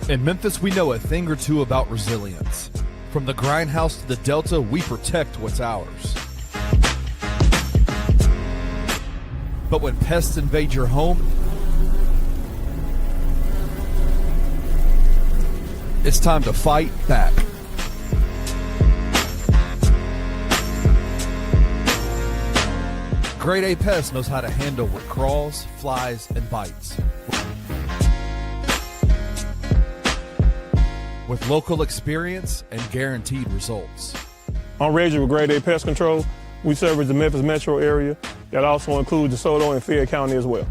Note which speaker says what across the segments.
Speaker 1: In Memphis, we know a thing or two about resilience. From the grindhouse to the Delta, we protect what's ours. But when pests invade your home, it's time to fight back. Grade A Pest knows how to handle what crawls, flies, and bites. With local experience and guaranteed results.
Speaker 2: I'm Reggie with Grade A Pest Control. We service the Memphis metro area. That also includes DeSoto and Fayette County as well.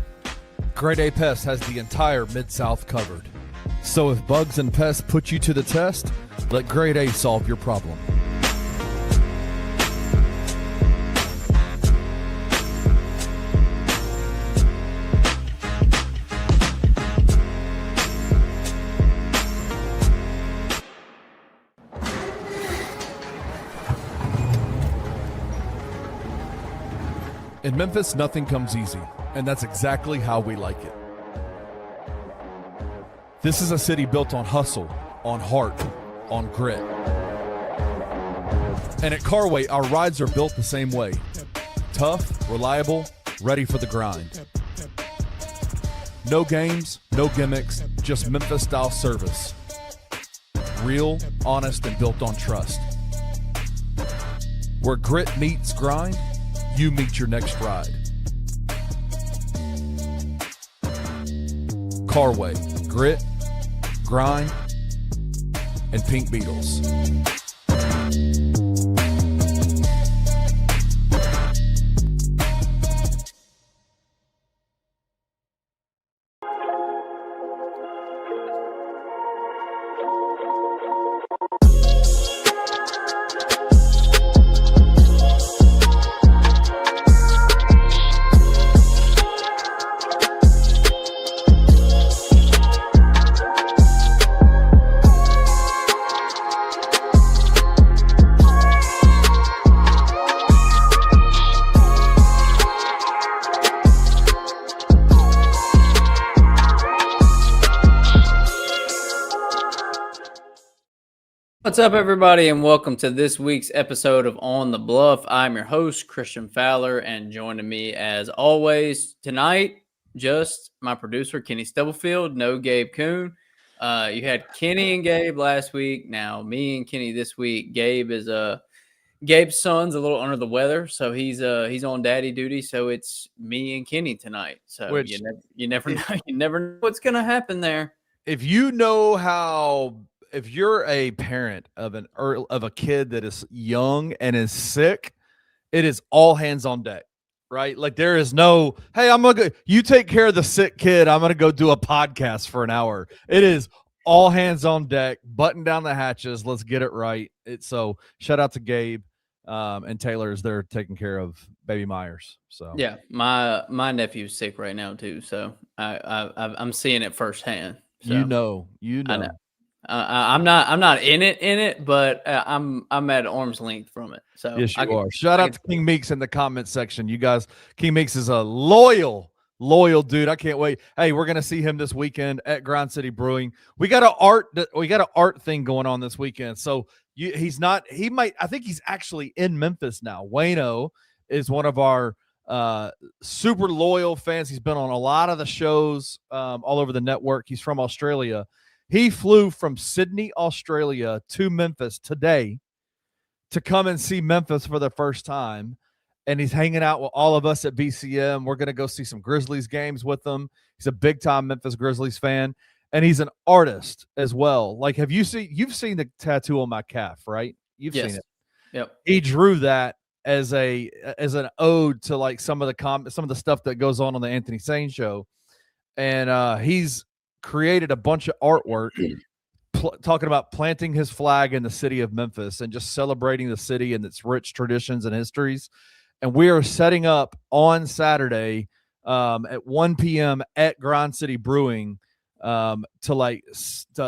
Speaker 1: Grade A Pest has the entire Mid-South covered. So if bugs and pests put you to the test, let Grade A solve your problem. In Memphis, nothing comes easy, and that's exactly how we like it. This is a city built on hustle, on heart, on grit. And at Carway, our rides are built the same way. Tough, reliable, ready for the grind. No games, no gimmicks, just Memphis-style service. Real, honest, and built on trust. Where grit meets grind, you meet your next ride. Carway, grit, grind, and pink beetles.
Speaker 3: What's up, everybody, and welcome to this week's episode of On the Bluff. I'm your host, Christian Fowler, and joining me, as always, tonight, just my producer, Kenny Stubblefield, no Gabe Kuhn. You had Kenny and Gabe last week. Now, me and Kenny this week. Gabe's son's a little under the weather, so he's on daddy duty. So it's me and Kenny tonight. So you never know what's gonna happen there.
Speaker 1: If you're a parent of a kid that is young and is sick, it is all hands on deck, right? Like there is no, hey, you take care of the sick kid. I'm going to go do a podcast for an hour. It is all hands on deck, button down the hatches. Let's get it right. So shout out to Gabe and Taylor as they're taking care of baby Myers. So
Speaker 3: yeah, my nephew's sick right now too. So I'm seeing it firsthand. So,
Speaker 1: you know.
Speaker 3: I know. I'm not in it, but I'm at arm's length from it. So
Speaker 1: yes, you are. Shout out to King Meeks in the comment section. You guys, King Meeks is a loyal dude. I can't wait. Hey, we're gonna see him this weekend at Grind City Brewing. We got an art thing going on this weekend. So I think he's actually in Memphis now. Wayno is one of our super loyal fans. He's been on a lot of the shows all over the network. He's from Australia. He flew from Sydney, Australia to Memphis today to come and see Memphis for the first time. And he's hanging out with all of us at BCM. We're going to go see some Grizzlies games with him. He's a big time Memphis Grizzlies fan. And he's an artist as well. Like, you've seen the tattoo on my calf, right? You've seen it.
Speaker 3: Yep.
Speaker 1: He drew that as an ode to like some of the stuff that goes on the Anthony Sane show. And he's created a bunch of artwork talking about planting his flag in the city of Memphis and just celebrating the city and its rich traditions and histories. And we are setting up on Saturday at 1 p.m. at Grind City Brewing to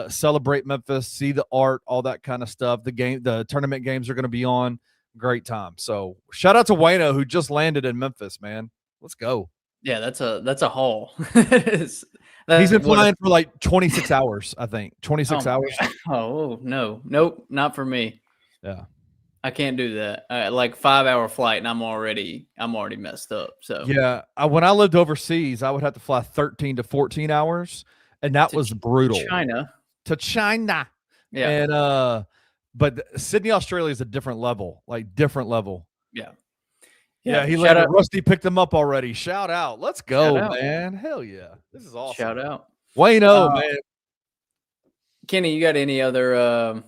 Speaker 1: celebrate Memphis, see the art, all that kind of stuff. The tournament games are going to be on. Great time. So shout out to Wayno, who just landed in Memphis, man. Let's go.
Speaker 3: Yeah, that's a haul.
Speaker 1: He's been flying for like 26 hours, I think. 26 hours.
Speaker 3: Oh, no. Nope, not for me.
Speaker 1: Yeah.
Speaker 3: I can't do that. Like 5-hour flight, and I'm already messed up. So
Speaker 1: yeah, when I lived overseas, I would have to fly 13 to 14 hours, and that was brutal. To China.
Speaker 3: Yeah.
Speaker 1: And but Sydney, Australia is a different level, like different level.
Speaker 3: Yeah.
Speaker 1: Yeah, he landed. Rusty picked him up already. Shout out. Let's go, man. Hell yeah. This is awesome.
Speaker 3: Shout out.
Speaker 1: Wayno, man.
Speaker 3: Kenny, you got any other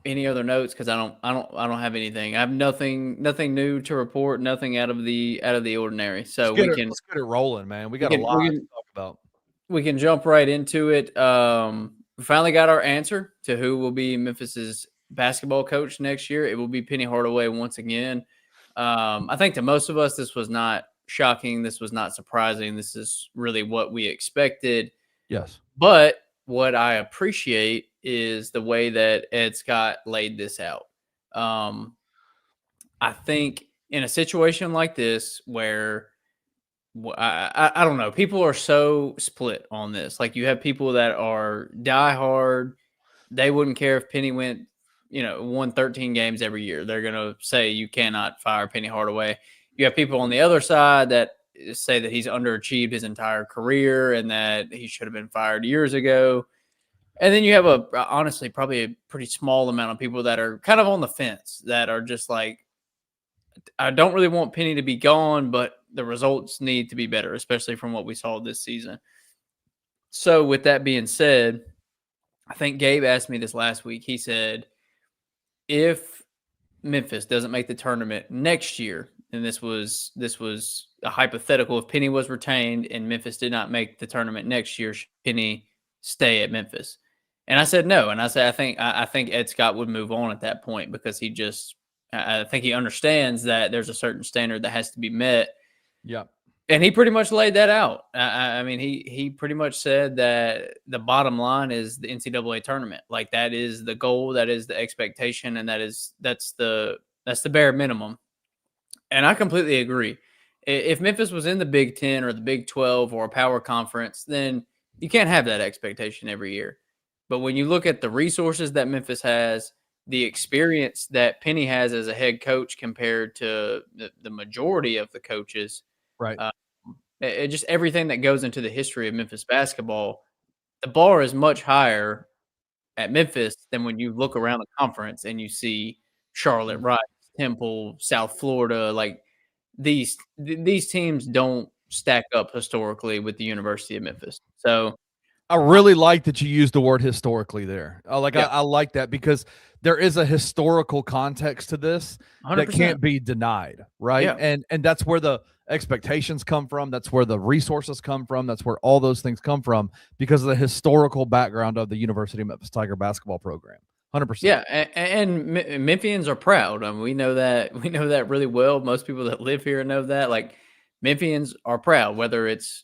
Speaker 3: notes? Because I don't have anything. I have nothing new to report. Nothing out of the ordinary. So let's get
Speaker 1: it rolling, man. We got a lot to talk about.
Speaker 3: We can jump right into it. We finally got our answer to who will be Memphis's basketball coach next year. It will be Penny Hardaway once again. I think to most of us, this was not shocking. This was not surprising. This is really what we expected.
Speaker 1: Yes.
Speaker 3: But what I appreciate is the way that Ed Scott laid this out. I think in a situation like this where I don't know, people are so split on this. Like you have people that are diehard. They wouldn't care if Penny won 13 games every year. They're going to say you cannot fire Penny Hardaway. You have people on the other side that say that he's underachieved his entire career and that he should have been fired years ago. And then you have honestly, probably a pretty small amount of people that are kind of on the fence, that are just like, I don't really want Penny to be gone, but the results need to be better, especially from what we saw this season. So with that being said, I think Gabe asked me this last week. He said, if Memphis doesn't make the tournament next year, and this was a hypothetical, if Penny was retained and Memphis did not make the tournament next year, should Penny stay at Memphis? And I said no. And I said I think Ed Scott would move on at that point, because I think he understands that there's a certain standard that has to be met.
Speaker 1: Yeah.
Speaker 3: And he pretty much laid that out. I mean, he pretty much said that the bottom line is the NCAA tournament. Like that is the goal, that is the expectation, and that's the bare minimum. And I completely agree. If Memphis was in the Big 10 or the Big 12 or a power conference, then you can't have that expectation every year. But when you look at the resources that Memphis has, the experience that Penny has as a head coach compared to the majority of the coaches,
Speaker 1: right?
Speaker 3: Just everything that goes into the history of Memphis basketball, the bar is much higher at Memphis than when you look around the conference and you see Charlotte, Rice, Temple, South Florida. Like these teams don't stack up historically with the University of Memphis. So
Speaker 1: I really like that you used the word historically there. I like that, because there is a historical context to this 100%. That can't be denied, right? Yeah. And that's where the expectations come from. That's where the resources come from. That's where all those things come from, because of the historical background of the University of Memphis Tiger basketball program. 100%.
Speaker 3: Yeah, and Memphians are proud. I mean, we know that really well. Most people that live here know that. Like, Memphians are proud, whether it's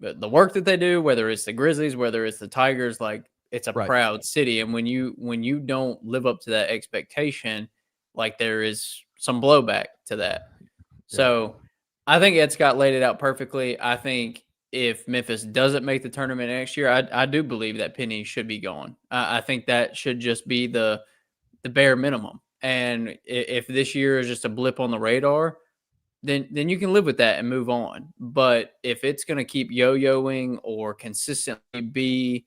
Speaker 3: the work that they do, whether it's the Grizzlies, whether it's the Tigers. Like, it's a proud city. And when you don't live up to that expectation, like, there is some blowback to that. Yeah. So I think Ed Scott laid it out perfectly. I think if Memphis doesn't make the tournament next year, I do believe that Penny should be gone. I think that should just be the bare minimum. And if this year is just a blip on the radar, then you can live with that and move on. But if it's going to keep yo-yoing or consistently be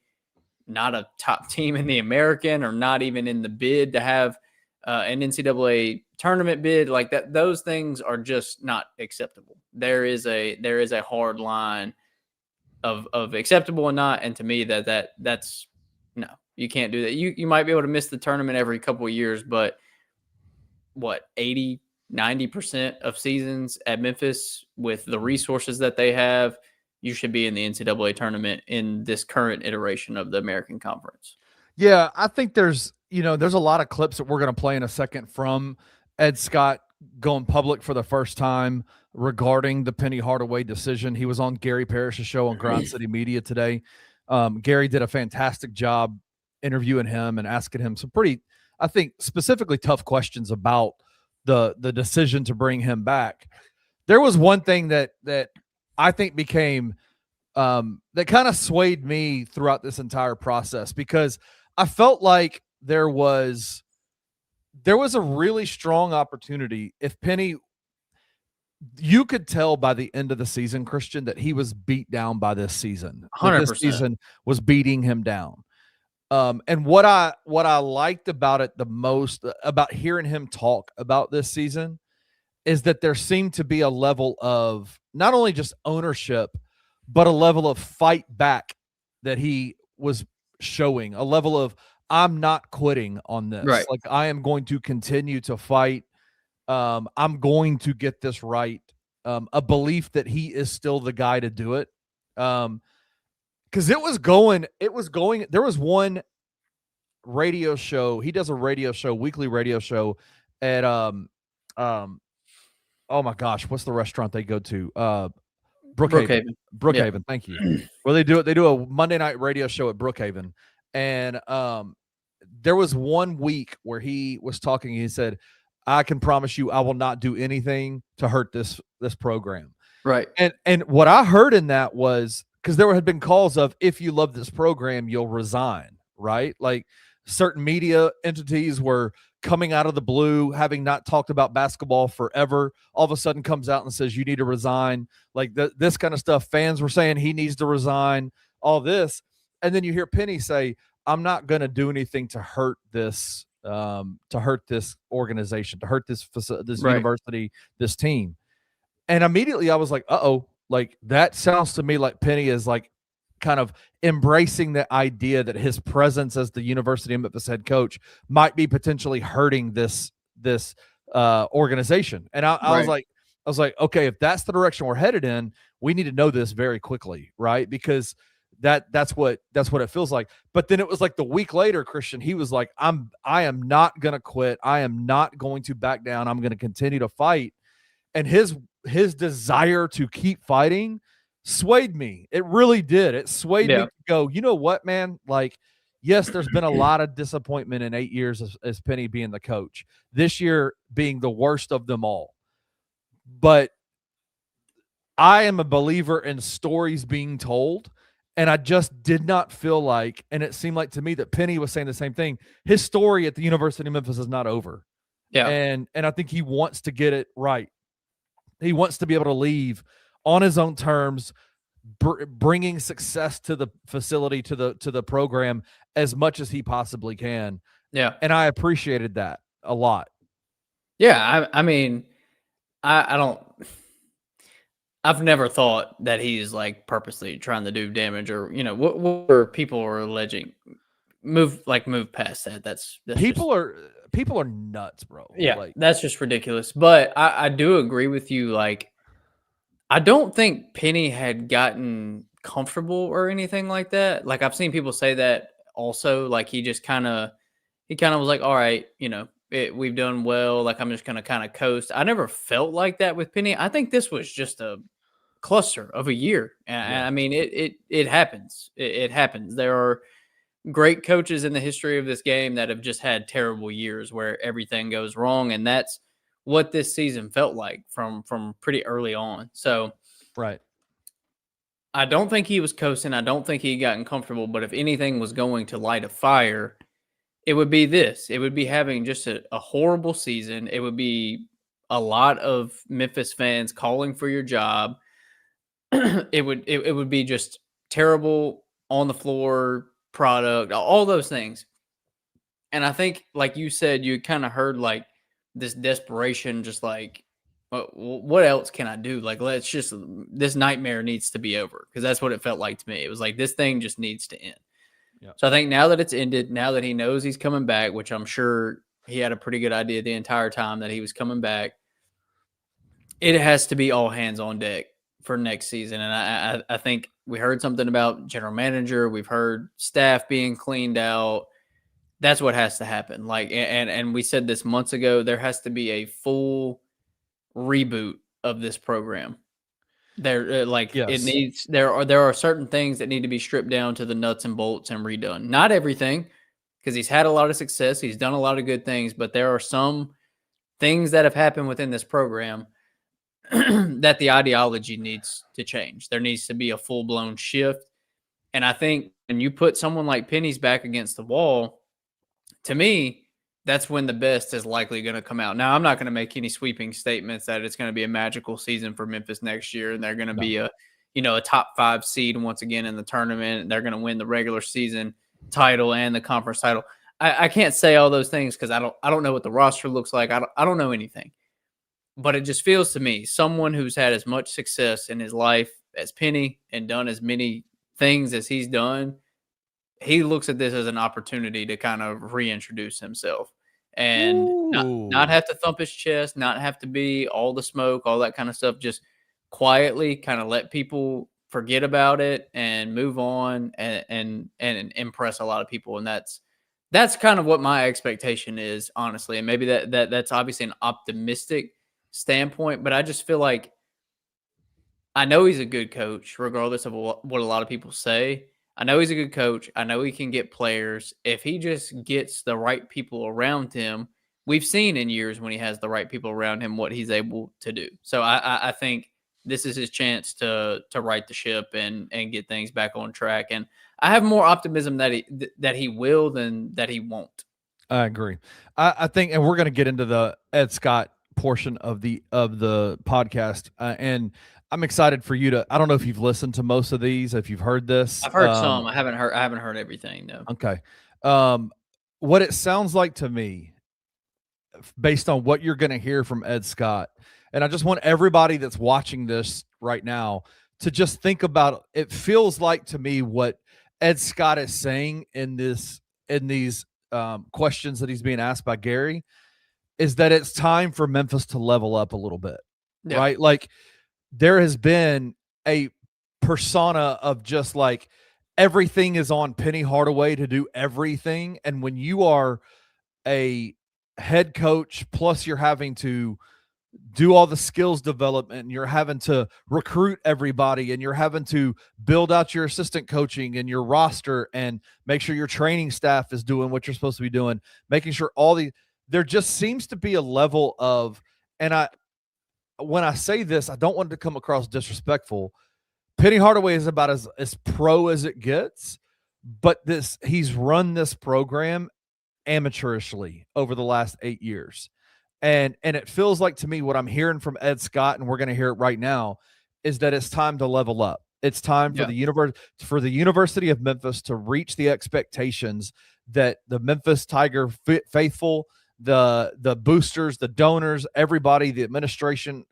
Speaker 3: not a top team in the American, or not even in the bid to have an NCAA tournament bid, like that, those things are just not acceptable. There is a hard line of acceptable and not. And to me, that's no, you can't do that. You might be able to miss the tournament every couple of years, but what, 80-90% of seasons at Memphis, with the resources that they have, you should be in the NCAA tournament in this current iteration of the American Conference.
Speaker 1: Yeah, I think there's a lot of clips that we're going to play in a second from Ed Scott going public for the first time regarding the Penny Hardaway decision. He was on Gary Parrish's show on Grind City Media today. Gary did a fantastic job interviewing him and asking him some pretty, I think, specifically tough questions about the decision to bring him back. There was one thing that I think became that kind of swayed me throughout this entire process, because I felt like there was a really strong opportunity if Penny, you could tell by the end of the season, Christian, that he was beat down by this season, that this
Speaker 3: 100%.
Speaker 1: season was beating him down. And what I liked about it the most, about hearing him talk about this season, is that there seemed to be a level of not only just ownership, but a level of fight back that he was showing, a level of, I'm not quitting on this.
Speaker 3: Right.
Speaker 1: Like, I am going to continue to fight. I'm going to get this right. A belief that he is still the guy to do it. Because it was going, there was one radio show. He does a radio show, weekly radio show at, oh my gosh, what's the restaurant they go to? Brookhaven. Brookhaven. Yeah. Thank you. Well, they do a Monday night radio show at Brookhaven. And, there was one week where he was talking. He said, I can promise you, I will not do anything to hurt this program.
Speaker 3: Right.
Speaker 1: And what I heard in that was, because there had been calls of, if you love this program, you'll resign, right? Like, certain media entities were coming out of the blue, having not talked about basketball forever, all of a sudden comes out and says, you need to resign. Like, this kind of stuff. Fans were saying he needs to resign, all this. And then you hear Penny say, I'm not going to do anything to hurt this organization, to hurt this
Speaker 3: right.
Speaker 1: university, this team. And immediately I was like, uh-oh, like, that sounds to me like Penny is like kind of embracing the idea that his presence as the University of Memphis head coach might be potentially hurting this organization. And I was like, okay, if that's the direction we're headed in, we need to know this very quickly, right? Because that's what it feels like. But then it was like the week later, Christian, he was like, I am not going to quit. I am not going to back down. I'm going to continue to fight. And his desire to keep fighting swayed me. It really did. It swayed me to go, you know what, man? Like, yes, there's been a lot of disappointment in 8 years as Penny being the coach, this year being the worst of them all. But I am a believer in stories being told. And I just did not feel like, and it seemed like to me that Penny was saying the same thing, his story at the University of Memphis is not over. Yeah. And I think he wants to get it right. He wants to be able to leave on his own terms, bringing success to the facility, to the program as much as he possibly can. Yeah. And I appreciated that a lot.
Speaker 3: Yeah. I mean, I don't. I've never thought that he's like purposely trying to do damage, or what people are alleging. Move past that. That's
Speaker 1: people are nuts, bro.
Speaker 3: Yeah, like, that's just ridiculous. But I do agree with you. Like, I don't think Penny had gotten comfortable or anything like that. Like, I've seen people say that also. Like, he kind of was like, all right, we've done well. Like, I'm just going to kind of coast. I never felt like that with Penny. I think this was just a cluster of a year. And I mean, it happens. It happens. There are great coaches in the history of this game that have just had terrible years where everything goes wrong. And that's what this season felt like from pretty early on. So,
Speaker 1: right.
Speaker 3: I don't think he was coasting. I don't think he had gotten comfortable. But if anything was going to light a fire, it would be this. It would be having just a horrible season. It would be a lot of Memphis fans calling for your job. It would be just terrible on the floor product, all those things. And I think, like you said, you kind of heard like this desperation, just like, what else can I do? Like, this nightmare needs to be over, because that's what it felt like to me. It was like, this thing just needs to end. Yeah. So I think now that it's ended, now that he knows he's coming back, which I'm sure he had a pretty good idea the entire time that he was coming back, it has to be all hands on deck for next season. And I think we heard something about general manager. We've heard staff being cleaned out. That's what has to happen. Like, and we said this months ago, there has to be a full reboot of this program. There are certain things that need to be stripped down to the nuts and bolts and redone. Not everything, because he's had a lot of success. He's done a lot of good things, but there are some things that have happened within this program that the ideology needs to change. There needs to be a full-blown shift. And I think when you put someone like Penny's back against the wall, to me, that's when the best is likely going to come out. Now, I'm not going to make any sweeping statements that it's going to be a magical season for Memphis next year and they're going to be a top 5 seed once again in the tournament. And they're going to win the regular season title and the conference title. I can't say all those things because I don't know what the roster looks like. I don't know anything. But it just feels to me, someone who's had as much success in his life as Penny and done as many things as he's done, he looks at this as an opportunity to kind of reintroduce himself and not have to thump his chest, not have to be all the smoke, all that kind of stuff. Just quietly kind of let people forget about it and move on and impress a lot of people. And that's kind of what my expectation is, honestly. And maybe that's obviously an optimistic standpoint, but I just feel like I know he's a good coach, regardless of what a lot of people say. I know he's a good coach. I know he can get players. If he just gets the right people around him, we've seen in years when he has the right people around him what he's able to do. So I think this is his chance to right the ship and get things back on track. And I have more optimism that he will than that he won't.
Speaker 1: I agree. I think, and we're going to get into the Ed Scott portion of the podcast, and I'm excited for you to. I don't know if you've listened to most of these, if you've heard this.
Speaker 3: I've heard some. I haven't heard everything though.
Speaker 1: Okay. What it sounds like to me, based on what you're going to hear from Ed Scott, and I just want everybody that's watching this right now to just think about it. It feels like to me what Ed Scott is saying in these questions that he's being asked by Gary is that it's time for Memphis to level up a little bit, right? Like there has been a persona of just like everything is on Penny Hardaway to do everything. And when you are a head coach, plus you're having to do all the skills development and you're having to recruit everybody and you're having to build out your assistant coaching and your roster and make sure your training staff is doing what you're supposed to be doing, making sure there just seems to be a level of, and when I say this, I don't want it to come across disrespectful. Penny Hardaway is about as pro as it gets, but he's run this program amateurishly over the last 8 years. And it feels like to me what I'm hearing from Ed Scott, and we're going to hear it right now, is that it's time to level up. It's time for the University of Memphis to reach the expectations that the Memphis Tiger faithful, the boosters, the donors, everybody, the administration,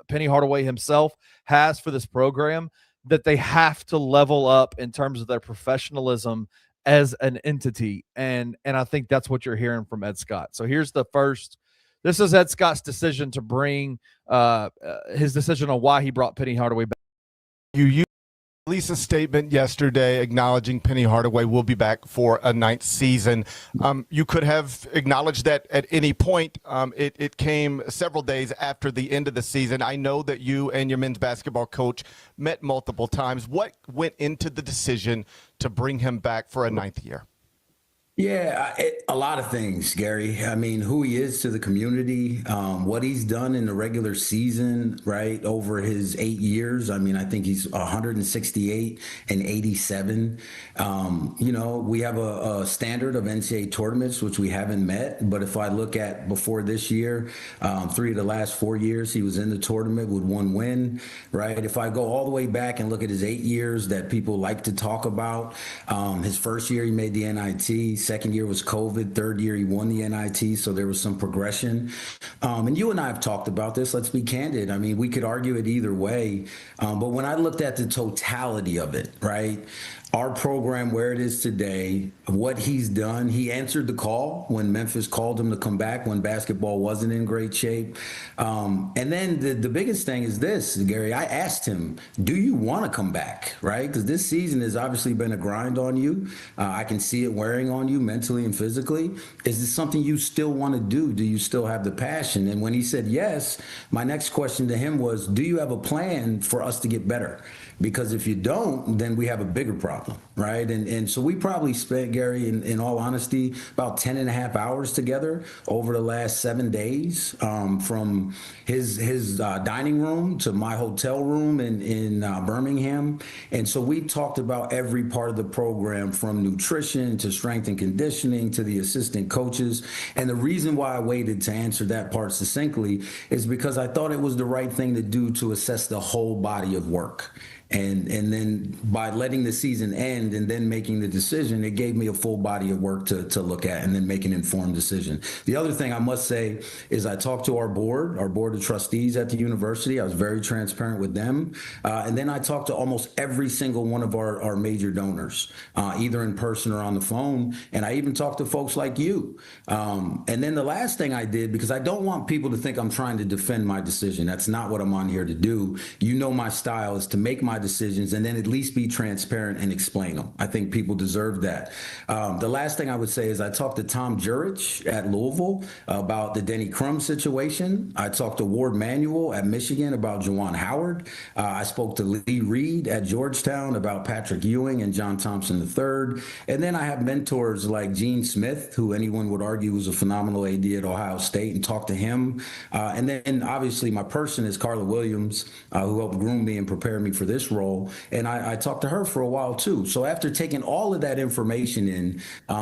Speaker 1: Penny Hardaway himself has for this program, that they have to level up in terms of their professionalism as an entity. And I think that's what you're hearing from Ed Scott. So here's the first. This is Ed Scott's decision to bring his decision on why he brought Penny Hardaway back.
Speaker 4: You released a statement yesterday acknowledging Penny Hardaway will be back for a 9th season. You could have acknowledged that at any point. It came several days after the end of the season. I know that you and your men's basketball coach met multiple times. What went into the decision to bring him back for a 9th year?
Speaker 5: Yeah, a lot of things, Gary. I mean, who he is to the community, what he's done in the regular season, right, over his 8 years. I mean, I think he's 168 and 87. We have a standard of NCAA tournaments, which we haven't met. But if I look at before this year, 3 of the last 4 years, he was in the tournament with 1 win, right? If I go all the way back and look at his 8 years that people like to talk about, his first year, he made the NIT. Second year was COVID. Third year, he won the NIT. So there was some progression. And you and I have talked about this. Let's be candid. I mean, we could argue it either way. But when I looked at the totality of it, right, our program where it is today, what he's done, he answered the call when Memphis called him to come back when basketball wasn't in great shape. And then the biggest thing is this, Gary, I asked him, do you want to come back, right? Because this season has obviously been a grind on you. I can see it wearing on you mentally and physically. Is this something you still want to do? Do you still have the passion? And when he said yes, my next question to him was, do you have a plan for us to get better? because if you don't, then we have a bigger problem, right? And so we probably spent, Gary, in all honesty, about 10 and a half hours together over the last 7 days, from his dining room to my hotel room in Birmingham. And so we talked about every part of the program, from nutrition to strength and conditioning to the assistant coaches. And the reason why I waited to answer that part succinctly is because I thought it was the right thing to do to assess the whole body of work. And then by letting the season end and then making the decision, it gave me a full body of work to look at and then make an informed decision. The other thing I must say is I talked to our board of trustees at the university. I was very transparent with them. And then I talked to almost every single one of our major donors, either in person or on the phone. And I even talked to folks like you. And then the last thing I did, because I don't want people to think I'm trying to defend my decision. That's not what I'm on here to do. You know, my style is to make my decisions and then at least be transparent and explain them. I think people deserve that. The last thing I would say is I talked to Tom Jurich at Louisville about the Denny Crum situation. I talked to Ward Manuel at Michigan about Juwan Howard. I spoke to Lee Reed at Georgetown about Patrick Ewing and John Thompson III. And then I have mentors like Gene Smith, who anyone would argue was a phenomenal AD at Ohio State, and talk to him. And then obviously my person is Carla Williams, who helped groom me and prepare me for this role. And I talked to her for a while too. So after taking all of that information in,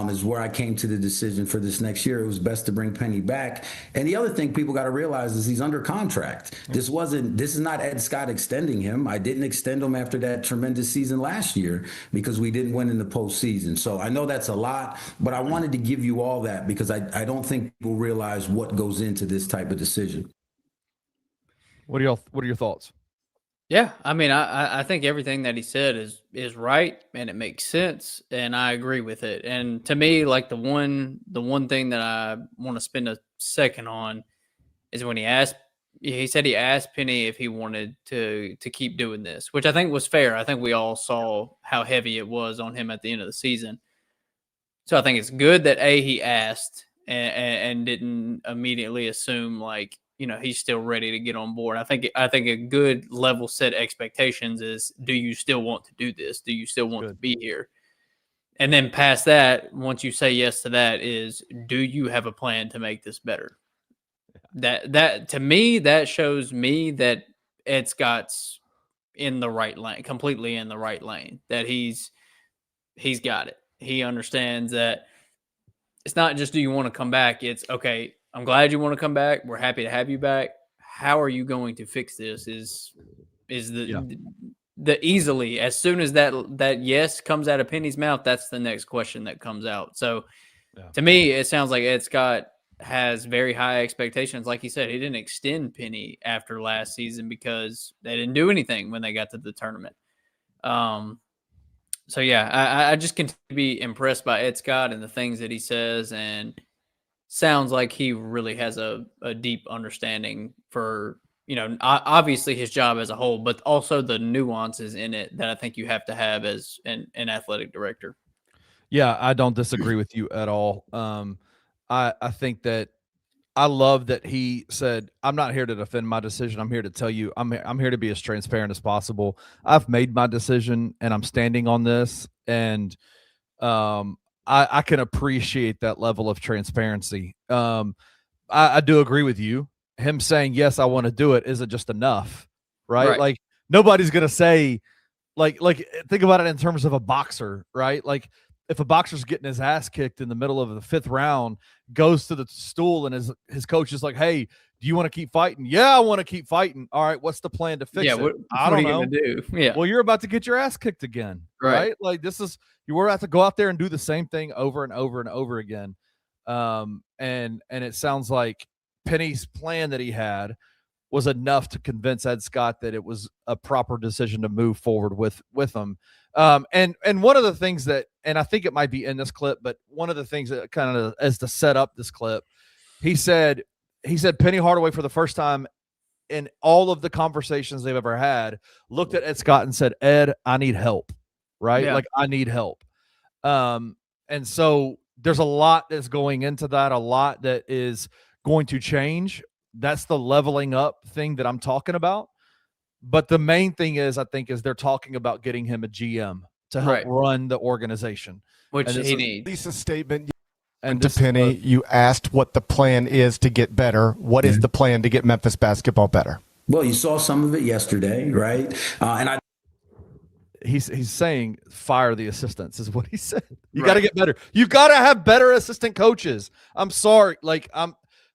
Speaker 5: is where I came to the decision for this next year. It was best to bring Penny back. And the other thing people got to realize is he's under contract. This is not Ed Scott extending him. I didn't extend him after that tremendous season last year because we didn't win in the postseason. So I know that's a lot, but I wanted to give you all that because I don't think people realize what goes into this type of decision.
Speaker 1: What are your thoughts?
Speaker 3: Yeah, I mean, I think everything that he said is right and it makes sense, and I agree with it. And to me, like the one thing that I want to spend a second on is when he said he asked Penny if he wanted to keep doing this, which I think was fair. I think we all saw how heavy it was on him at the end of the season. So I think it's good that he asked and didn't immediately assume like, you know, he's still ready to get on board. I think a good level set expectations is, do you still want to do this? Do you still want to be here? And then past that, once you say yes to that, is, do you have a plan to make this better? That to me, that shows me that Ed Scott's in the right lane, completely in the right lane, that he's got it. He understands that it's not just, do you want to come back? It's, okay, I'm glad you want to come back. We're happy to have you back. How are you going to fix this? Is the easily, as soon as that yes comes out of Penny's mouth, that's the next question that comes out. So to me, it sounds like Ed Scott has very high expectations. Like he said, he didn't extend Penny after last season because they didn't do anything when they got to the tournament. So yeah, I just continue to be impressed by Ed Scott and the things that he says, and sounds like he really has a deep understanding for, you know, obviously his job as a whole, but also the nuances in it that I think you have to have as an athletic director.
Speaker 1: Yeah, I don't disagree with you at all. I think that I love that he said, I'm not here to defend my decision. I'm here to tell you, I'm here to be as transparent as possible. I've made my decision and I'm standing on this. And I can appreciate that level of transparency. I do agree with you. Him saying, yes, I want to do it isn't just enough, right? Like nobody's going to say, like, think about it in terms of a boxer, right? Like if a boxer's getting his ass kicked in the middle of the 5th round, goes to the stool and his coach is like, hey, do you want to keep fighting? Yeah, I want to keep fighting. All right, what's the plan to fix it? I don't know.
Speaker 3: Do? Yeah.
Speaker 1: Well, you're about to get your ass kicked again, right? Like you were about to go out there and do the same thing over and over and over again. And it sounds like Penny's plan that he had was enough to convince Ed Scott that it was a proper decision to move forward with him. And one of the things that, and I think it might be in this clip, but one of the things that kind of as to set up this clip, he said Penny Hardaway, for the first time in all of the conversations they've ever had, looked at Ed Scott and said, Ed, I need help, right?
Speaker 3: Yeah.
Speaker 1: Like I need help. And so there's a lot that's going into that, a lot that is going to change. That's the leveling up thing that I'm talking about. But the main thing is, I think, is they're talking about getting him a GM to help run the organization,
Speaker 3: which he needs.
Speaker 4: Release a statement.
Speaker 1: And
Speaker 4: to Penny, you asked what the plan is to get better. What is the plan to get Memphis basketball better?
Speaker 5: Well, you saw some of it yesterday, right?
Speaker 1: He's saying fire the assistants is what he said. You got to get better. You got to have better assistant coaches. I'm sorry.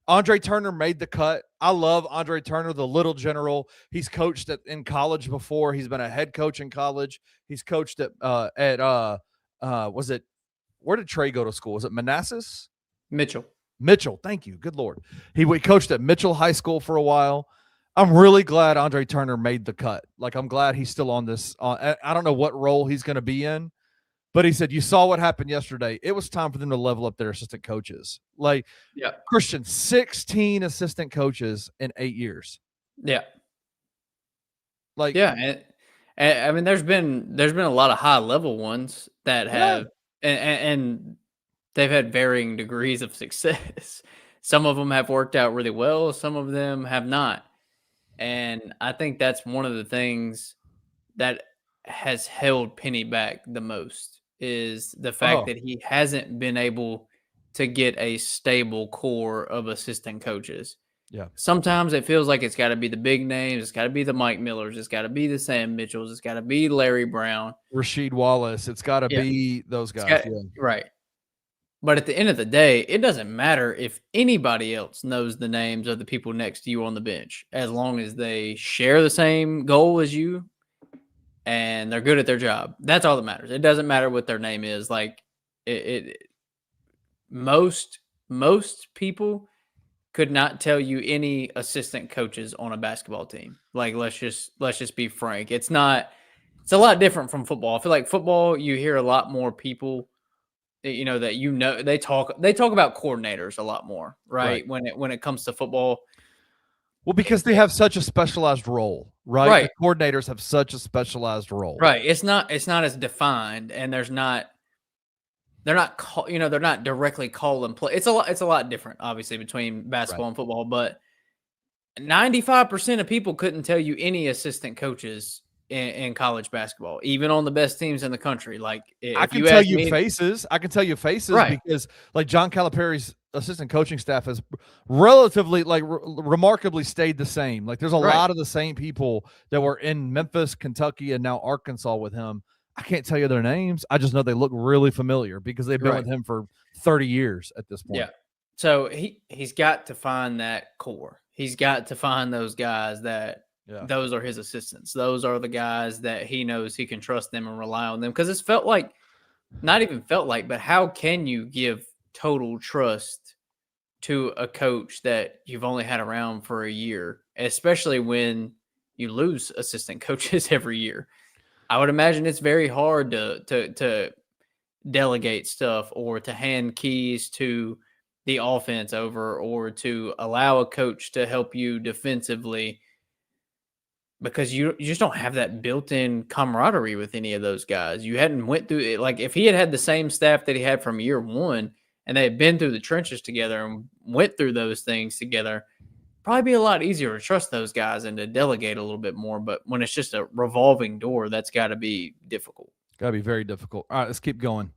Speaker 1: Andre Turner made the cut. I love Andre Turner, the little general. He's coached in college before. He's been a head coach in college. He's coached was it, where did Trey go to school? Was it Manassas?
Speaker 3: Mitchell.
Speaker 1: Thank you. Good Lord. He coached at Mitchell High School for a while. I'm really glad Andre Turner made the cut. I'm glad he's still on this. I don't know what role he's going to be in, but he said, you saw what happened yesterday. It was time for them to level up their assistant coaches. Christian, 16 assistant coaches in 8 years.
Speaker 3: Yeah. And I mean, there's been a lot of high level ones that have, and they've had varying degrees of success. Some of them have worked out really well. Some of them have not. And I think that's one of the things that has held Penny back the most is the fact that he hasn't been able to get a stable core of assistant coaches.
Speaker 1: Yeah.
Speaker 3: Sometimes it feels like it's got to be the big names. It's got to be the Mike Millers. It's got to be the Sam Mitchells. It's got to be Larry Brown.
Speaker 1: Rasheed Wallace. It's got to be those guys.
Speaker 3: Right. But at the end of the day, it doesn't matter if anybody else knows the names of the people next to you on the bench, as long as they share the same goal as you and they're good at their job. That's all that matters. It doesn't matter what their name is. Most people could not tell you any assistant coaches on a basketball team. Let's just be frank. It's a lot different from football. I feel like football, you hear a lot more people, that they talk about coordinators a lot more, right? When it comes to football.
Speaker 1: Well, because they have such a specialized role, right? The coordinators have such a specialized role.
Speaker 3: Right. It's not as defined, and they're not directly call and play. It's a lot different, obviously, between basketball and football, but 95% of people couldn't tell you any assistant coaches in college basketball, even on the best teams in the country.
Speaker 1: I can tell you faces because John Calipari's assistant coaching staff has relatively remarkably stayed the same. There's a lot of the same people that were in Memphis, Kentucky, and now Arkansas with him. I can't tell you their names. I just know they look really familiar because they've been with him for 30 years at this point.
Speaker 3: Yeah. So he's got to find that core. He's got to find those guys that those are his assistants. Those are the guys that he knows he can trust them and rely on them. Because it's not even felt like, but how can you give total trust to a coach that you've only had around for a year, especially when you lose assistant coaches every year? I would imagine it's very hard to delegate stuff or to hand keys to the offense over or to allow a coach to help you defensively, because you just don't have that built-in camaraderie with any of those guys. You hadn't went through it. If he had the same staff that he had from year one and they had been through the trenches together and went through those things together, probably be a lot easier to trust those guys and to delegate a little bit more. But when it's just a revolving door, that's got to be difficult.
Speaker 1: Got to be very difficult. All right, let's keep going.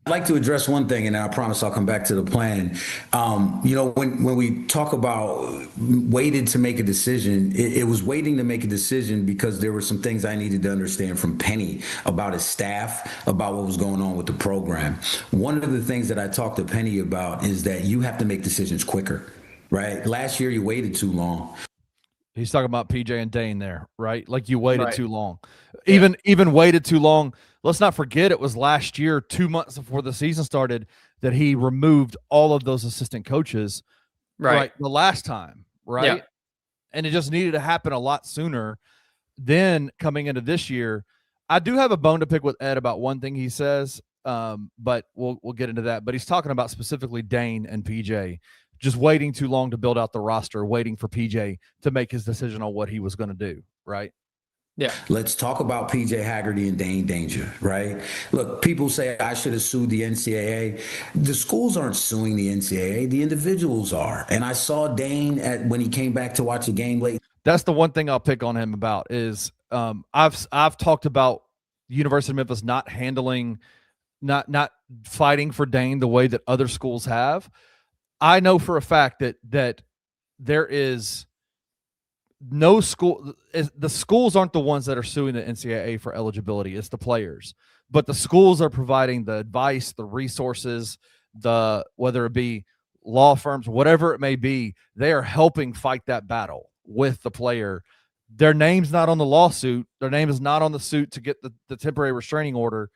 Speaker 5: I'd like to address one thing, and I promise I'll come back to the plan. When we talk about waited to make a decision, it was waiting to make a decision because there were some things I needed to understand from Penny about his staff, about what was going on with the program. One of the things that I talked to Penny about is that you have to make decisions quicker, right? Last year, you waited too long.
Speaker 1: He's talking about PJ and Dane there, right? You waited too long. Even waited too long. Let's not forget it was last year, 2 months before the season started, that he removed all of those assistant coaches the last time, right? Yeah. And it just needed to happen a lot sooner. Then coming into this year, I do have a bone to pick with Ed about one thing he says, but we'll get into that. But he's talking about specifically Dane and PJ. Just waiting too long to build out the roster, waiting for PJ to make his decision on what he was going to do, right?
Speaker 3: Yeah.
Speaker 5: Let's talk about PJ Haggerty and Dane Danger, right? Look, people say I should have sued the NCAA. The schools aren't suing the NCAA. The individuals are. And I saw Dane when he came back to watch a game late.
Speaker 1: That's the one thing I'll pick on him about is I've talked about University of Memphis not handling, not fighting for Dane the way that other schools have. I know for a fact that there is no school. The schools aren't the ones that are suing the NCAA for eligibility. It's the players, but the schools are providing the advice, the resources, whether it be law firms, whatever it may be, they are helping fight that battle with the player. Their name's not on the lawsuit. Their name is not on the suit to get the temporary restraining order,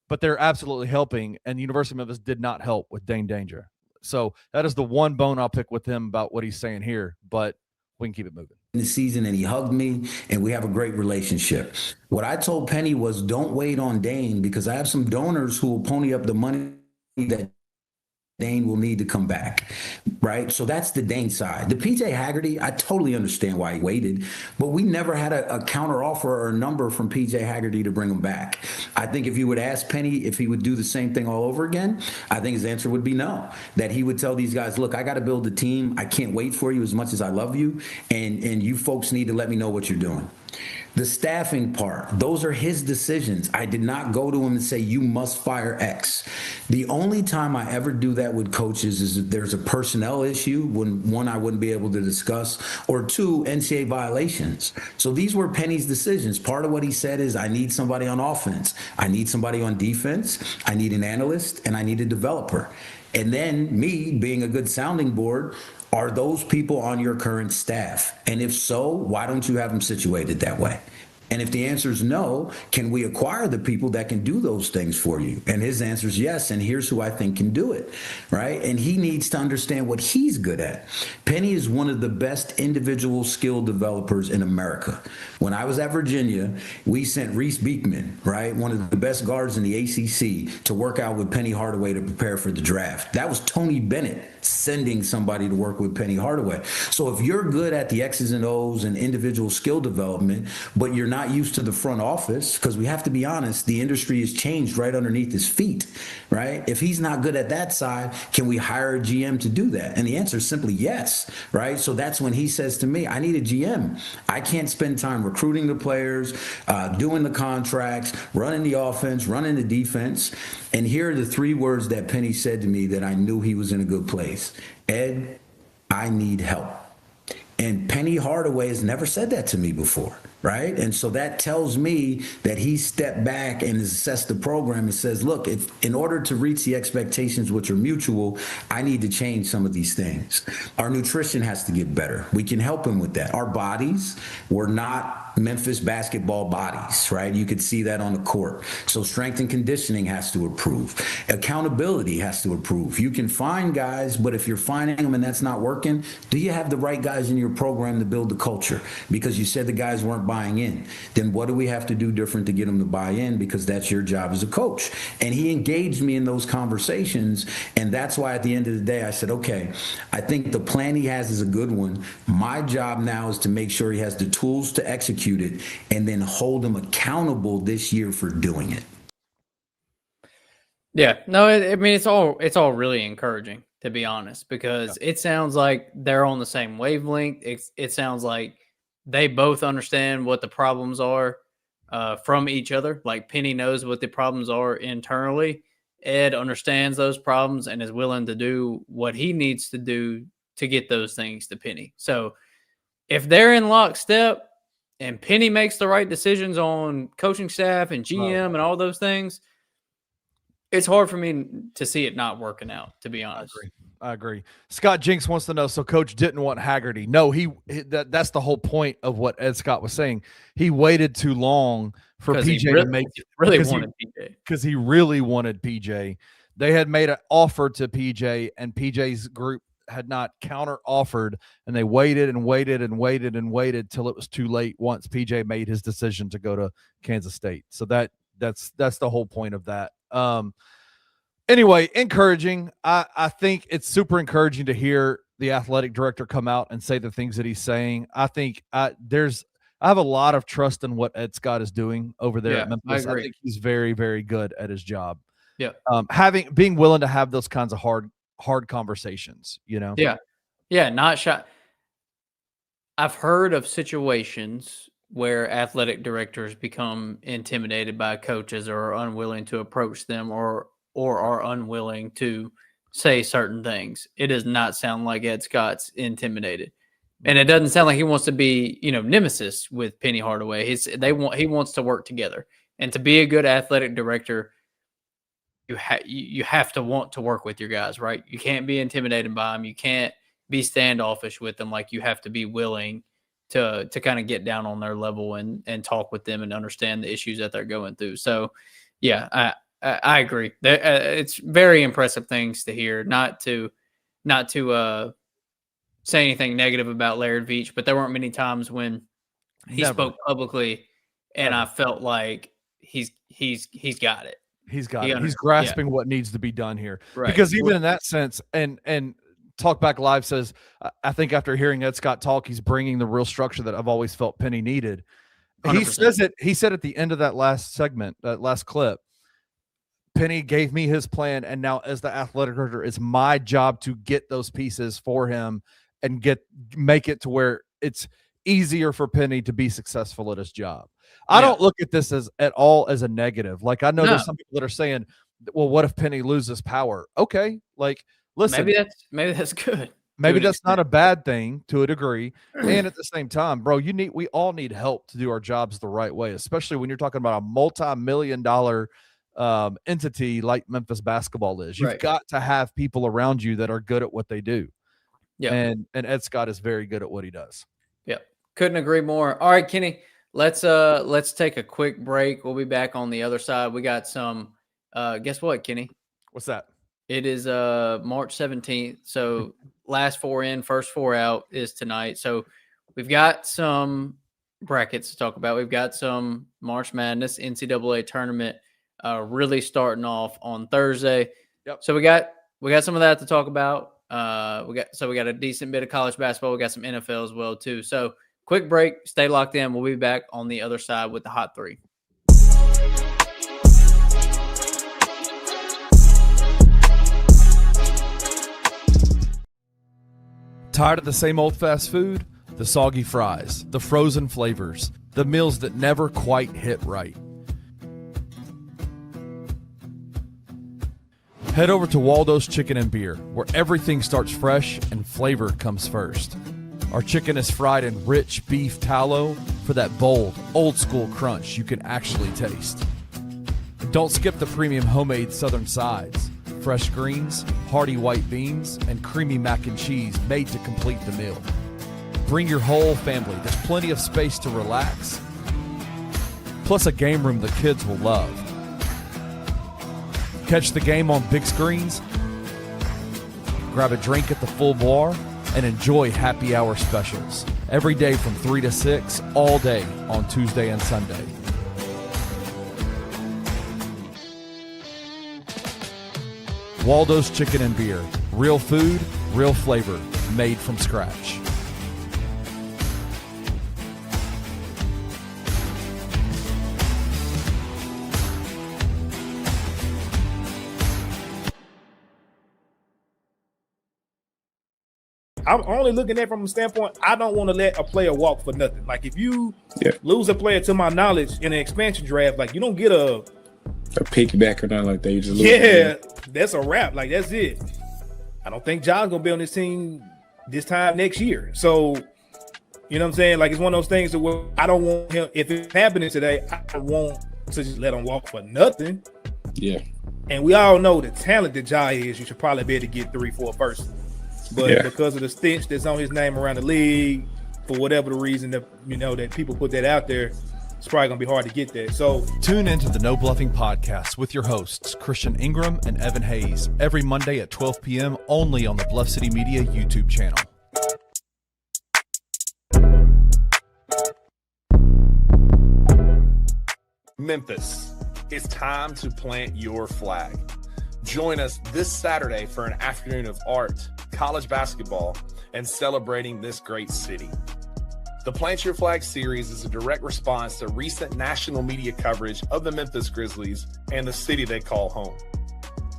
Speaker 1: but they're absolutely helping. And the University of Memphis did not help with Dane Danger. So that is the one bone I'll pick with him about what he's saying here, but we can keep it moving.
Speaker 5: The season, and he hugged me, and we have a great relationship. What I told Penny was, don't wait on Dane, because I have some donors who will pony up the money that Dane will need to come back, right? So that's the Dane side. The PJ Haggerty, I totally understand why he waited, but we never had a counter offer or a number from PJ Haggerty to bring him back. I think if you would ask Penny if he would do the same thing all over again, I think his answer would be no. That he would tell these guys, look, I got to build a team. I can't wait for you as much as I love you, and you folks need to let me know what you're doing. The staffing part, those are his decisions. I did not go to him and say, you must fire X. The only time I ever do that with coaches is if there's a personnel issue, when one, I wouldn't be able to discuss, or two, NCAA violations. So these were Penny's decisions. Part of what he said is, I need somebody on offense. I need somebody on defense. I need an analyst, and I need a developer. And then me being a good sounding board, are those people on your current staff? And if so, why don't you have them situated that way? And if the answer is no, can we acquire the people that can do those things for you? And his answer is yes, and here's who I think can do it, right? And he needs to understand what he's good at. Penny is one of the best individual skill developers in America. When I was at Virginia, we sent Reese Beekman, right, one of the best guards in the ACC, to work out with Penny Hardaway to prepare for the draft. That was Tony Bennett sending somebody to work with Penny Hardaway. So if you're good at the X's and O's and individual skill development, but you're not used to the front office, because we have to be honest, the industry has changed right underneath his feet, right? If he's not good at that side, can we hire a GM to do that? And the answer is simply yes, right? So that's when he says to me, I need a GM. I can't spend time recruiting the players, doing the contracts, running the offense, running the defense. And here are the three words that Penny said to me that I knew he was in a good place. Ed, I need help. And Penny Hardaway has never said that to me before, right? And so that tells me that he stepped back and has assessed the program and says, look, if in order to reach the expectations which are mutual, I need to change some of these things. Our nutrition has to get better. We can help him with that. Our bodies were not Memphis basketball bodies, right? You could see that on the court. So strength and conditioning has to improve. Accountability has to improve. You can find guys, but if you're finding them and that's not working, do you have the right guys in your program to build the culture? Because you said the guys weren't buying in. Then what do we have to do different to get them to buy in? Because that's your job as a coach. And he engaged me in those conversations. And that's why at the end of the day, I said, okay, I think the plan he has is a good one. My job now is to make sure he has the tools to execute it, and then hold them accountable this year for doing it.
Speaker 3: Yeah, no, I mean, it's all really encouraging, to be honest, because it sounds like they're on the same wavelength. It sounds like they both understand what the problems are from each other. Like Penny knows what the problems are internally. Ed understands those problems and is willing to do what he needs to do to get those things to Penny. So if they're in lockstep, and Penny makes the right decisions on coaching staff and GM and all those things, it's hard for me to see it not working out, to be honest.
Speaker 1: I agree. Scott Jinks wants to know, so Coach didn't want Haggerty. No, that's the whole point of what Ed Scott was saying. He waited too long for PJ to make it. Because he really wanted PJ. They had made an offer to PJ, and PJ's group had not counter offered, and they waited and waited and waited and waited till it was too late once PJ made his decision to go to Kansas State. So that's the whole point of that. Anyway, encouraging. I think it's super encouraging to hear the athletic director come out and say the things that he's saying. I think I have a lot of trust in what Ed Scott is doing over there at Memphis. I think he's very, very good at his job.
Speaker 3: Yeah.
Speaker 1: Being willing to have those kinds of hard conversations, you know?
Speaker 3: Yeah. Yeah. Not shy. I've heard of situations where athletic directors become intimidated by coaches or are unwilling to approach them or are unwilling to say certain things. It does not sound like Ed Scott's intimidated. And it doesn't sound like he wants to be, nemesis with Penny Hardaway. He wants to work together. And to be a good athletic director, you have to want to work with your guys, right? You can't be intimidated by them. You can't be standoffish with them. Like, you have to be willing to kind of get down on their level and talk with them and understand the issues that they're going through. So, yeah, I agree. It's very impressive things to hear. Not to say anything negative about Laird Veach, but there weren't many times when he spoke publicly, and I felt like he's got it.
Speaker 1: He's got it. He's grasping what needs to be done here.
Speaker 3: Right.
Speaker 1: Because even in that sense, and Talkback Live says, I think after hearing Ed Scott talk, he's bringing the real structure that I've always felt Penny needed. 100%. He said at the end of that last segment, that last clip, Penny gave me his plan, and now as the athletic director, it's my job to get those pieces for him and make it to where it's easier for Penny to be successful at his job. I don't look at this at all as a negative. Like, I know there's some people that are saying, well, what if Penny loses power? Okay. Like, listen,
Speaker 3: maybe that's good.
Speaker 1: Maybe that's not a bad thing to a degree. And at the same time, bro, we all need help to do our jobs the right way, especially when you're talking about a multi-million-dollar entity like Memphis basketball is. You've got to have people around you that are good at what they do. Yeah. And Ed Scott is very good at what he does.
Speaker 3: Yeah. Couldn't agree more. All right, Kenny, let's take a quick break. We'll be back on the other side. We got some guess what, Kenny?
Speaker 1: What's that?
Speaker 3: It is March 17th. So last four in, first four out is tonight. So we've got some brackets to talk about. We've got some March Madness NCAA tournament really starting off on Thursday.
Speaker 1: Yep.
Speaker 3: So we got some of that to talk about. We got a decent bit of college basketball. We got some NFL as well too. So quick break. Stay locked in. We'll be back on the other side with the Hot Three.
Speaker 1: Tired of the same old fast food? The soggy fries, the frozen flavors, the meals that never quite hit right. Head over to Waldo's Chicken and Beer, where everything starts fresh and flavor comes first. Our chicken is fried in rich beef tallow for that bold, old-school crunch you can actually taste. And don't skip the premium homemade southern sides. Fresh greens, hearty white beans, and creamy mac and cheese made to complete the meal. Bring your whole family. There's plenty of space to relax, plus a game room the kids will love. Catch the game on big screens, grab a drink at the full bar, and enjoy happy hour specials every day from 3 to 6, all day on Tuesday and Sunday. Waldo's Chicken and Beer. Real food, real flavor, made from scratch.
Speaker 6: I'm only looking at it from a standpoint, I don't want to let a player walk for nothing. Like, if you lose a player, to my knowledge, in an expansion draft, like, you don't get a
Speaker 7: piggyback or nothing like that. You just lose
Speaker 6: that's a wrap. Like, that's it. I don't think John's gonna be on this team this time next year. So, you know what I'm saying? Like, it's one of those things where I don't want him, if it's happening today, I don't want to just let him walk for nothing.
Speaker 7: Yeah. And
Speaker 6: we all know the talent that Ja is, you should probably be able to get 3-4 first. But because of the stench that's on his name around the league, for whatever the reason that that people put that out there, it's probably gonna be hard to get there. So
Speaker 1: tune into the No Bluffing Podcast with your hosts Christian Ingram and Evan Hayes every Monday at 12 p.m. only on the Bluff City Media YouTube channel.
Speaker 8: Memphis, it's time to plant your flag. Join us this Saturday for an afternoon of art, college basketball, and celebrating this great city. The Plant Your Flag series is a direct response to recent national media coverage of the Memphis Grizzlies and the city they call home.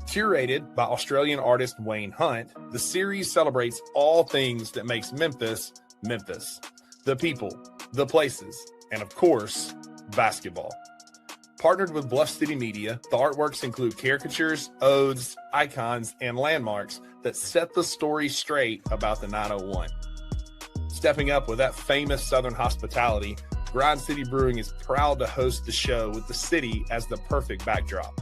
Speaker 8: Curated by Australian artist Wayne Hunt, the series celebrates all things that makes Memphis, Memphis. the people, the places, and of course, basketball. Partnered with Bluff City Media, the artworks include caricatures, odes, icons, and landmarks that set the story straight about the 901. Stepping up with that famous Southern hospitality, Grind City Brewing is proud to host the show with the city as the perfect backdrop.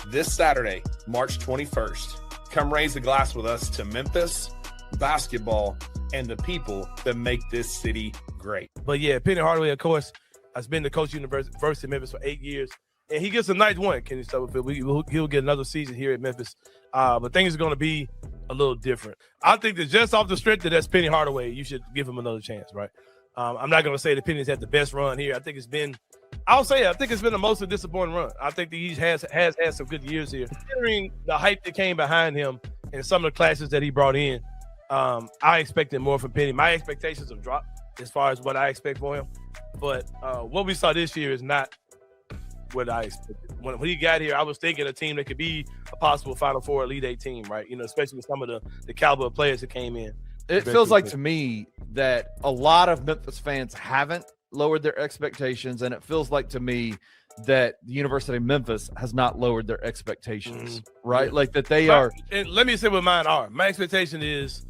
Speaker 8: This Saturday, March 21st, come raise a glass with us to Memphis, basketball, and the people that make this city great.
Speaker 9: But yeah, Penny Hardaway, of course, has been the coach of University of Memphis for 8 years. And he gets a nice one, Kenny Stubblefield. He'll get another season here at Memphis. But things are going to be a little different. I think that just off the strength that that's Penny Hardaway, you should give him another chance, right? I'm not going to say that Penny's had the best run here. I think it's been a mostly disappointing run. I think that he has had some good years here. Considering the hype that came behind him and some of the classes that he brought in, I expected more from Penny. My expectations have dropped as far as what I expect for him. But what we saw this year is not what I expected. When he got here, I was thinking a team that could be a possible Final Four Elite Eight team, right? Especially with some of the caliber of players that came in.
Speaker 1: It feels like to me that a lot of Memphis fans haven't lowered their expectations, and it feels like to me that the University of Memphis has not lowered their expectations, right? Yeah. Like that they are.
Speaker 9: And let me say what mine are. My expectation is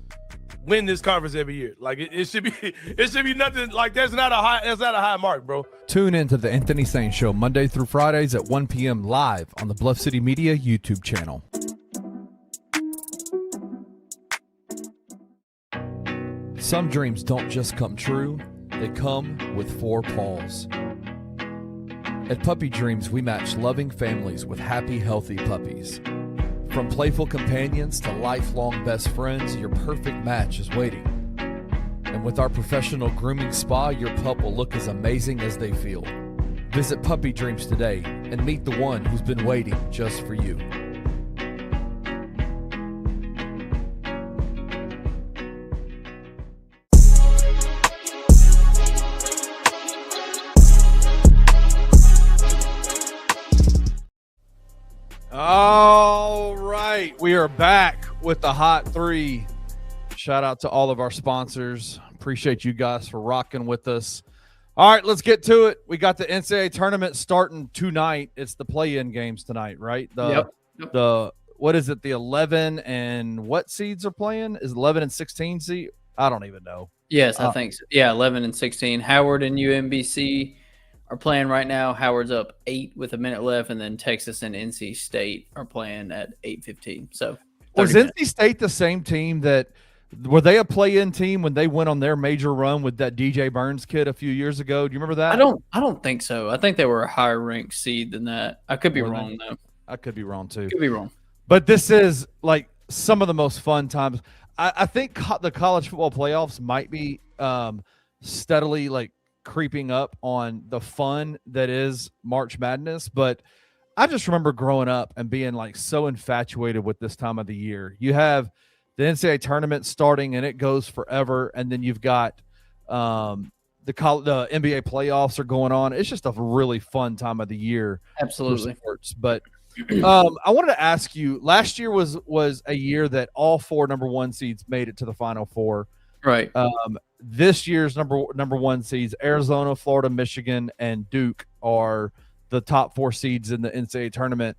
Speaker 9: win this conference every year. Like it should be nothing. Like that's not a high mark, bro.
Speaker 1: Tune into the Anthony Sain Show Monday through Fridays at 1 p.m. live on the Bluff City Media YouTube channel. Some dreams don't just come true, they come with 4 paws. At Puppy Dreams, we match loving families with happy, healthy puppies. From playful companions to lifelong best friends, your perfect match is waiting. And with our professional grooming spa, your pup will look as amazing as they feel. Visit Puppy Dreams today and meet the one who's been waiting just for you. All right, we are back with the Hot 3. Shout out to all of our sponsors. Appreciate you guys for rocking with us. All right, let's get to it. We got the NCAA tournament starting tonight. It's the play-in games tonight, right? The what is it? The 11 and what seeds are playing? Is 11 and 16 seed? I don't even know.
Speaker 3: Yes, I think so. Yeah, 11 and 16. Howard and UMBC are playing right now. Howard's up 8 with a minute left, and then Texas and NC State are playing at 8:15. So
Speaker 1: was NC State the same team that were they a play-in team when they went on their major run with that DJ Burns kid a few years ago? Do you remember that?
Speaker 3: I don't think so. I think they were a higher ranked seed than that. I could be wrong though.
Speaker 1: I could be wrong too.
Speaker 3: Could be wrong.
Speaker 1: But this is like some of the most fun times. I think the college football playoffs might be steadily like creeping up on the fun that is March Madness, but I just remember growing up and being like so infatuated with this time of the year. You have the NCAA tournament starting and it goes forever, and then you've got the NBA playoffs are going on. It's just a really fun time of the year.
Speaker 3: Absolutely.
Speaker 1: For sports. But I wanted to ask you, last year was a year that all 4 number 1 seeds made it to the Final Four.
Speaker 3: Right.
Speaker 1: This year's number 1 seeds, Arizona, Florida, Michigan, and Duke are the top 4 seeds in the NCAA tournament.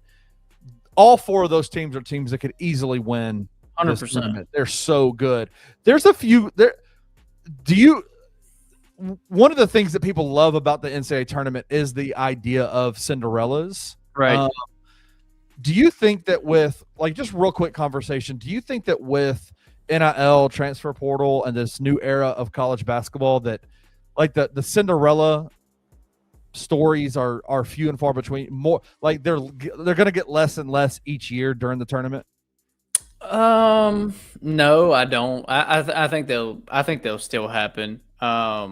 Speaker 1: All 4 of those teams are teams that could easily win 100%. This tournament. They're so good. There's a few there. One of the things that people love about the NCAA tournament is the idea of Cinderellas.
Speaker 3: Right.
Speaker 1: Do you think that with just real quick conversation, do you think that with NIL, transfer portal, and this new era of college basketball that like the Cinderella stories are few and far between? More like they're going to get less and less each year during the tournament?
Speaker 3: No, I don't. I think they'll still happen. I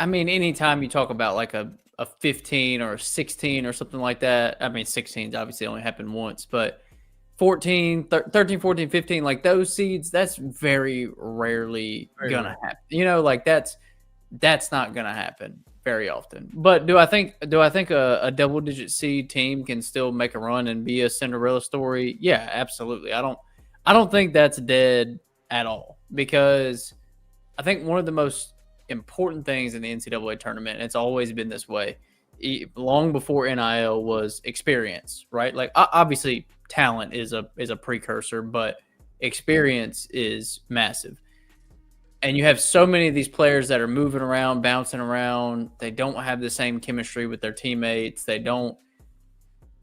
Speaker 3: mean, anytime you talk about like a 15 or a 16 or something like that, I mean, 16's obviously only happened once, but 13, 14, 15, like those seeds, that's very rarely gonna happen. Like that's not gonna happen very often. But do I think a double-digit seed team can still make a run and be a Cinderella story? Yeah, absolutely. I don't think that's dead at all, because I think one of the most important things in the NCAA tournament, and it's always been this way, long before NIL, was experience, right? Like obviously talent is a precursor, but experience is massive. And you have so many of these players that are moving around, bouncing around. They don't have the same chemistry with their teammates. They don't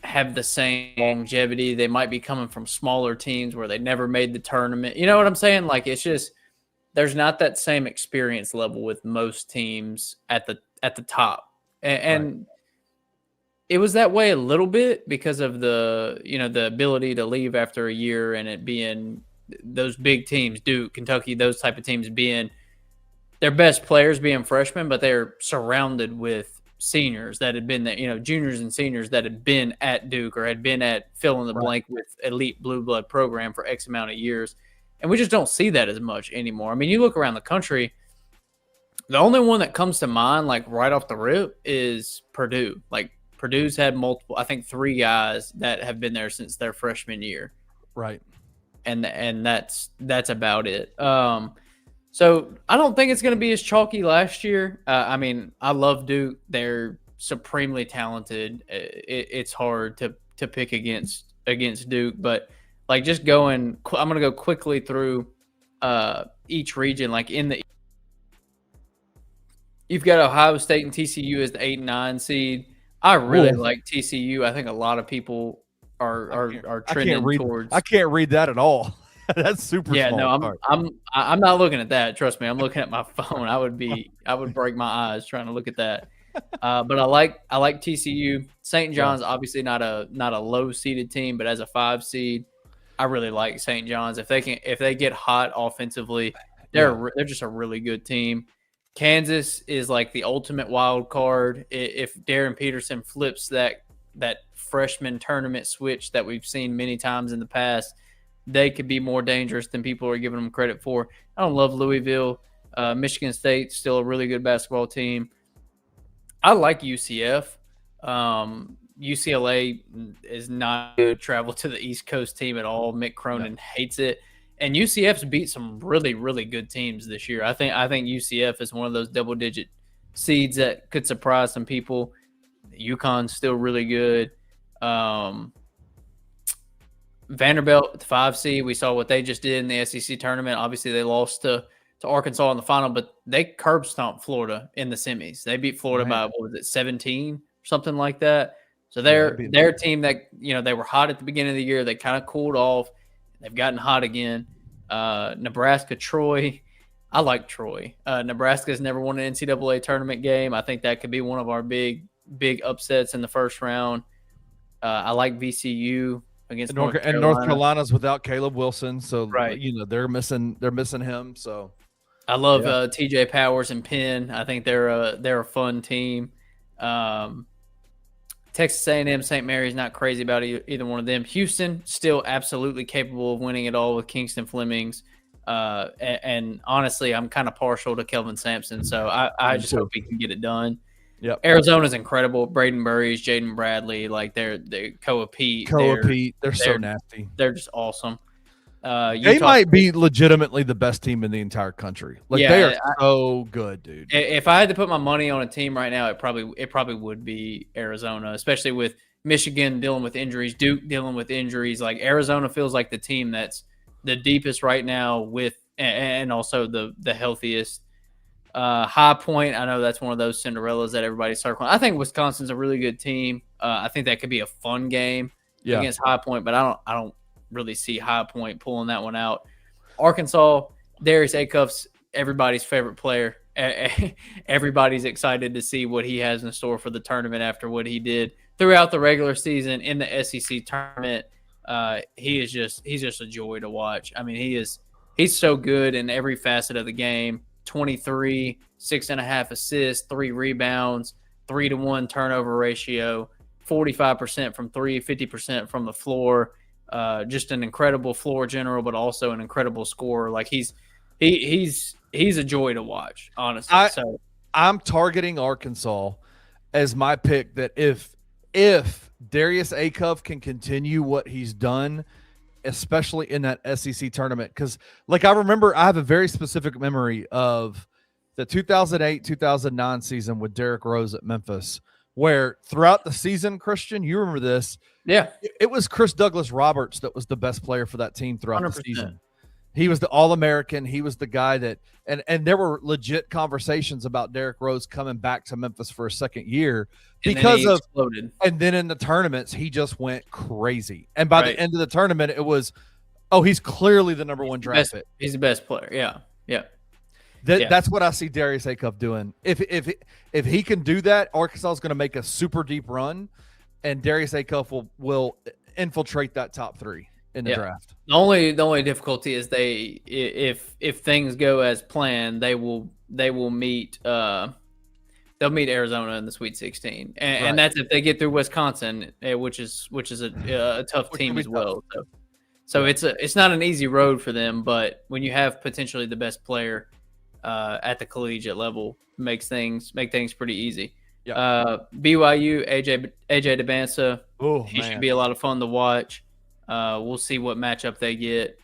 Speaker 3: have the same longevity. They might be coming from smaller teams where they never made the tournament. You know what I'm saying? Like, it's just, there's not that same experience level with most teams at the top. And it was that way a little bit because of the ability to leave after a year, and it being those big teams, Duke, Kentucky, those type of teams being their best players being freshmen, but they're surrounded with seniors that had been there, juniors and seniors that had been at Duke or had been at fill in the blank with elite blue blood program for X amount of years. And we just don't see that as much anymore. I mean, you look around the country, the only one that comes to mind, like right off the rip, is Purdue. Like, Purdue's had multiple, I think 3 guys that have been there since their freshman year.
Speaker 1: Right.
Speaker 3: And that's about it. So I don't think it's going to be as chalky last year. I mean, I love Duke. They're supremely talented. It's hard to pick against Duke, but like I'm going to go quickly through each region. Like you've got Ohio State and TCU as the 8 and 9 seed. I really like TCU. I think a lot of people are trending towards.
Speaker 1: I can't read that at all. That's super.
Speaker 3: Yeah,
Speaker 1: small.
Speaker 3: no, I'm not looking at that. Trust me, I'm looking at my phone. I would break my eyes trying to look at that. But I like TCU. St. John's obviously not a low seeded team, but as a 5 seed, I really like St. John's. If they get hot offensively, they're just a really good team. Kansas is like the ultimate wild card. If Darren Peterson flips that freshman tournament switch that we've seen many times in the past, they could be more dangerous than people are giving them credit for. I don't love Louisville. Michigan State, still a really good basketball team. I like UCF. UCLA is not good travel to the East Coast team at all. Mick Cronin hates it. And UCF's beat some really, really good teams this year. I think UCF is one of those double-digit seeds that could surprise some people. UConn's still really good. Vanderbilt, the 5 seed, we saw what they just did in the SEC tournament. Obviously, they lost to Arkansas in the final, but they curb stomped Florida in the semis. They beat Florida by, 17, something like that. So they're a team that, they were hot at the beginning of the year. They kind of cooled off. They've gotten hot again. Nebraska, Troy. I like Troy. Nebraska's never won an NCAA tournament game. I think that could be one of our big upsets in the first round. I like VCU against North Carolina.
Speaker 1: And North Carolina's without Caleb Wilson, so they're missing him. So
Speaker 3: I love TJ Powers and Penn. I think they're a fun team. Texas A&M, St. Mary's, not crazy about either one of them. Houston, still absolutely capable of winning it all with Kingston Flemings. And honestly, I'm kind of partial to Kelvin Sampson, so I just hope he can get it done.
Speaker 1: Yep.
Speaker 3: Arizona's incredible. Braden Burries, Jaden Bradley, like they're Koa Pete.
Speaker 1: They're so nasty.
Speaker 3: They're just awesome.
Speaker 1: They might be legitimately the best team in the entire country. Like they are so good, dude.
Speaker 3: If I had to put my money on a team right now, it probably would be Arizona, especially with Michigan dealing with injuries, Duke dealing with injuries. Like Arizona feels like the team that's the deepest right now with, and also the healthiest. High Point, I know that's one of those Cinderellas that everybody's circling. I think Wisconsin's a really good team. I think that could be a fun game against High Point, but I don't really see High Point pulling that one out. Arkansas, Darius Acuff's everybody's favorite player. Everybody's excited to see what he has in store for the tournament after what he did throughout the regular season in the SEC tournament. He's just a joy to watch. I mean, he's so good in every facet of the game. 23, 6.5 assists, 3 rebounds, 3-to-1 turnover ratio, 45% from 3, 50% from the floor. Just an incredible floor general, but also an incredible scorer. Like he's a joy to watch, honestly.
Speaker 1: I'm targeting Arkansas as my pick. That if Darius Acuff can continue what he's done, especially in that SEC tournament. Because, like, I remember I have a very specific memory of the 2008-2009 season with Derrick Rose at Memphis, where throughout the season, Christian, you remember this.
Speaker 3: Yeah.
Speaker 1: It was Chris Douglas Roberts that was the best player for that team throughout
Speaker 3: 100%.
Speaker 1: the season. He was the All-American. He was the guy that and there were legit conversations about Derrick Rose coming back to Memphis for a second year because of
Speaker 3: exploded.
Speaker 1: And then in the tournaments, he just went crazy. And by the end of the tournament, it was, he's clearly the number one draft pick.
Speaker 3: He's the best player. Yeah. Yeah.
Speaker 1: That's what I see Darius Acuff doing. If he can do that, Arkansas is going to make a super deep run, and Darius Acuff will infiltrate that top 3 in the draft.
Speaker 3: The only difficulty is if things go as planned, they will meet they'll meet Arizona in the Sweet 16, and that's if they get through Wisconsin, which is a tough team as well. So it's not an easy road for them, but when you have potentially the best player at the collegiate level, make things pretty easy. BYU, AJ DeBansa, he should be a lot of fun to watch. We'll see what matchup they get.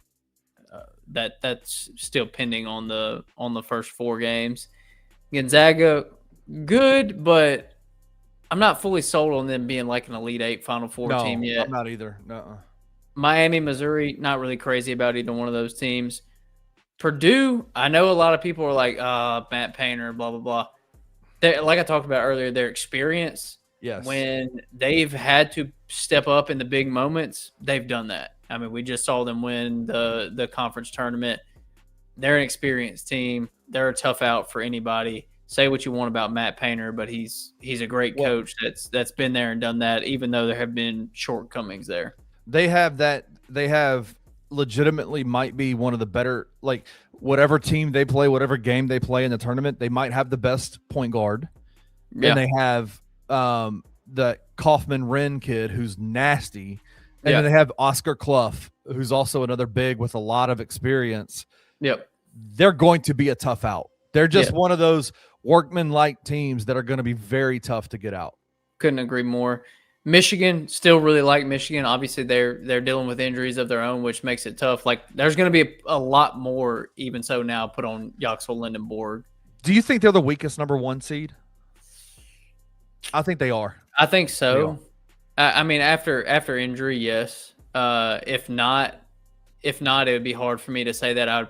Speaker 3: That's still pending on the first 4 games. Gonzaga, good, but I'm not fully sold on them being like an Elite 8 Final Four team yet.
Speaker 1: I'm not either. No.
Speaker 3: Miami, Missouri, not really crazy about either one of those teams. Purdue, I know a lot of people are like, Matt Painter, blah, blah, blah. Like I talked about earlier, their experience, when they've had to step up in the big moments, they've done that. I mean, we just saw them win the conference tournament. They're an experienced team. They're a tough out for anybody. Say what you want about Matt Painter, but he's a great coach that's been there and done that, even though there have been shortcomings there.
Speaker 1: They have legitimately might be one of the better, like, whatever team they play, whatever game they play in the tournament, they might have the best point guard. And they have the Kaufman-Wren kid who's nasty. And then they have Oscar Clough, who's also another big with a lot of experience.
Speaker 3: Yep.
Speaker 1: They're going to be a tough out. They're just one of those workman-like teams that are going to be very tough to get out.
Speaker 3: Couldn't agree more. Michigan, still really like Michigan. Obviously, they're dealing with injuries of their own, which makes it tough. Like, there's going to be a lot more, even so now, put on Yaxel Lindenborg.
Speaker 1: Do you think they're the weakest number 1 seed? I think they are.
Speaker 3: I think so. I mean, after injury, yes. If not, it would be hard for me to say that. I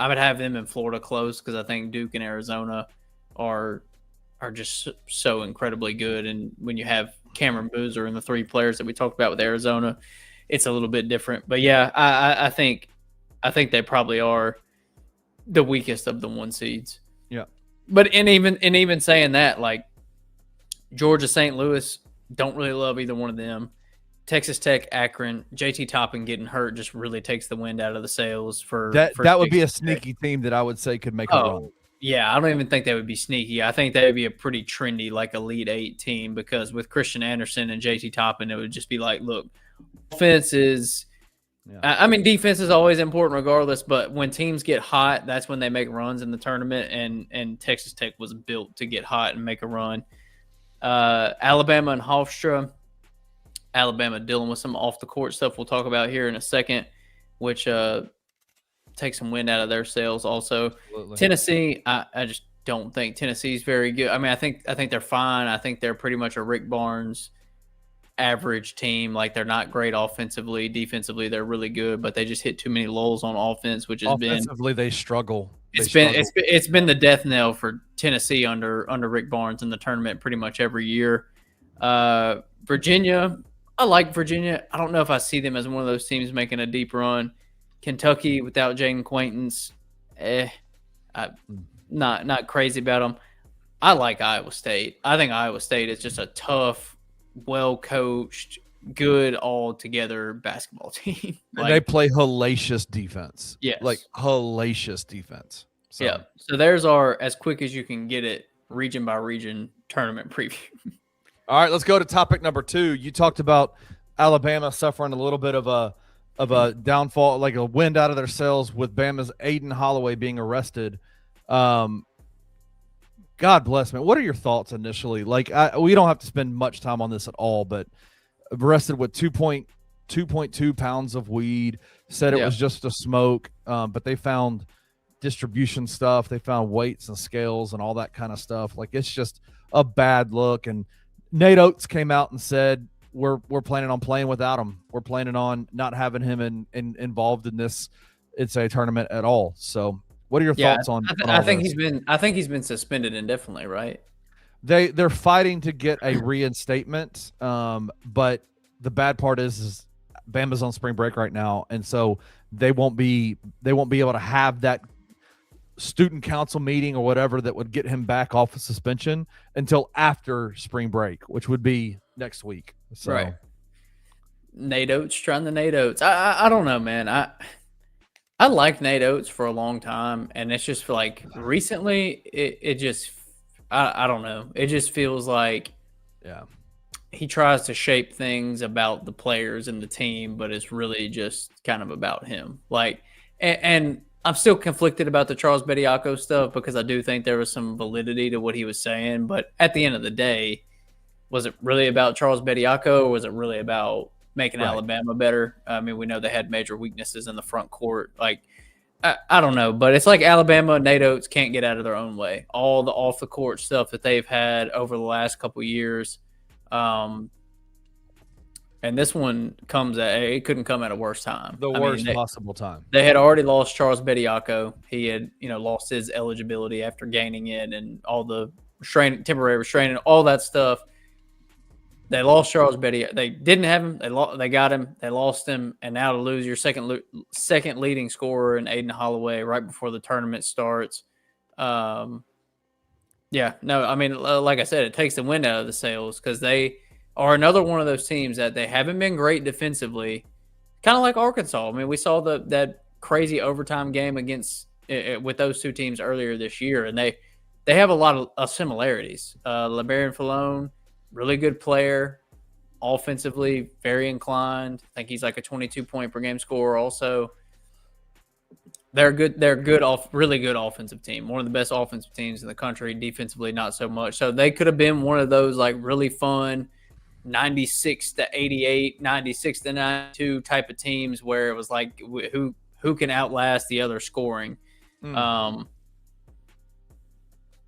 Speaker 3: would have them in Florida close, because I think Duke and Arizona are just so incredibly good. And when you have Cameron Boozer and the 3 players that we talked about with Arizona, it's a little bit different. But yeah, I think they probably are the weakest of the 1 seeds.
Speaker 1: Yeah.
Speaker 3: But even saying that, like, Georgia, St. Louis, don't really love either one of them. Texas Tech, Akron, JT Toppin getting hurt just really takes the wind out of the sails for
Speaker 1: that would be a sneaky team that I would say could make a run.
Speaker 3: Yeah, I don't even think that would be sneaky. I think that would be a pretty trendy, like, Elite 8 team, because with Christian Anderson and JT Toppin, it would just be like, look, offense is I mean, defense is always important regardless, but when teams get hot, that's when they make runs in the tournament, and Texas Tech was built to get hot and make a run. Alabama and Hofstra. Alabama dealing with some off-the-court stuff we'll talk about here in a second, which takes some wind out of their sails also. Absolutely. Tennessee, I just don't think Tennessee's very good. I mean, I think they're fine. I think they're pretty much a Rick Barnes average team. Like, they're not great offensively. Defensively, they're really good, but they just hit too many lulls on offense, which has been
Speaker 1: offensively they struggle.
Speaker 3: It's been the death knell for Tennessee under Rick Barnes in the tournament pretty much every year. Virginia, I like Virginia. I don't know if I see them as one of those teams making a deep run. Kentucky without Jaden Quaintance, not crazy about them. I like Iowa State. I think Iowa State is just a tough, well-coached, good all-together basketball team.
Speaker 1: And they play hellacious defense.
Speaker 3: Yes.
Speaker 1: Like, hellacious defense. So.
Speaker 3: Yeah. So there's our, as quick as you can get it, region by region tournament preview.
Speaker 1: All right, let's go to topic number 2. You talked about Alabama suffering a little bit of a downfall, like a wind out of their sails with Bama's Aiden Holloway being arrested. God bless, man. What are your thoughts initially? Like, we don't have to spend much time on this at all, but arrested with 2.8 2.2 pounds of weed. Said it was just a smoke, but they found distribution stuff. They found weights and scales and all that kind of stuff. Like, it's just a bad look. And Nate Oates came out and said, we're planning on playing without him. We're planning on not having him involved in this NCAA tournament at all. So what are your thoughts on
Speaker 3: I think he's been suspended indefinitely, right?
Speaker 1: They're fighting to get a reinstatement, but the bad part is Bama's on spring break right now, and so they won't be able to have that student council meeting or whatever that would get him back off of suspension until after spring break, which would be next week. So.
Speaker 3: Right. Nate Oates trying the Nate Oates. I don't know, man. I liked Nate Oates for a long time, and it's just like recently it just I don't know. It just feels like he tries to shape things about the players and the team, but it's really just kind of about him. Like, and I'm still conflicted about the Charles Bediako stuff because I do think there was some validity to what he was saying. But at the end of the day, was it really about Charles Bediako, or was it really about making Alabama better? I mean, we know they had major weaknesses in the front court. Like, I don't know, but it's like Alabama and Nate Oates can't get out of their own way. All the off the court stuff that they've had over the last couple of years. And this one it couldn't come at a worse time.
Speaker 1: The worst possible time.
Speaker 3: They had already lost Charles Bediako. He had, lost his eligibility after gaining it, and all the temporary restraining, all that stuff. They lost Charles Bediako. They didn't have him. They got him. They lost him, and now to lose your second leading scorer in Aiden Holloway right before the tournament starts. I mean, like I said, it takes the wind out of the sails because they are another one of those teams that they haven't been great defensively, kind of like Arkansas. I mean, we saw that crazy overtime game with those two teams earlier this year, and they have a lot of similarities. LeBaron Falone, really good player, offensively very inclined. I think he's like a 22-point per game scorer. Also, they're really good offensive team. One of the best offensive teams in the country. Defensively, not so much. So they could have been one of those like really fun 96-88, 96-92 type of teams where it was like who can outlast the other scoring. I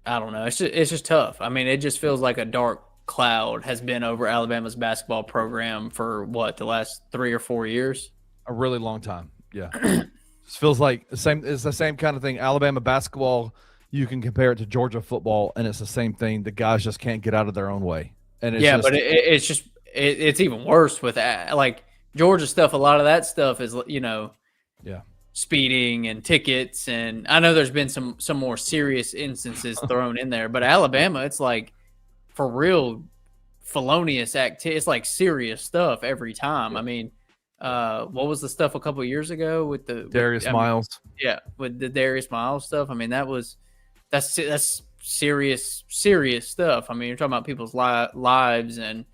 Speaker 3: don't know. It's just tough. I mean, it just feels like a dark cloud has been over Alabama's basketball program for the last 3 or 4 years.
Speaker 1: A really long time. Yeah. It feels like it's the same kind of thing. Alabama basketball, you can compare it to Georgia football, and it's the same thing. The guys just can't get out of their own way. And
Speaker 3: it's even worse with like Georgia stuff. A lot of that stuff is speeding and tickets, and I know there's been some more serious instances thrown in there, but Alabama, it's like for real felonious activity. It's like serious stuff every time. I mean, what was the stuff a couple of years ago with the
Speaker 1: Darius Miles?
Speaker 3: With the Darius Miles stuff. I mean, that's serious stuff. I mean, you're talking about people's lives, and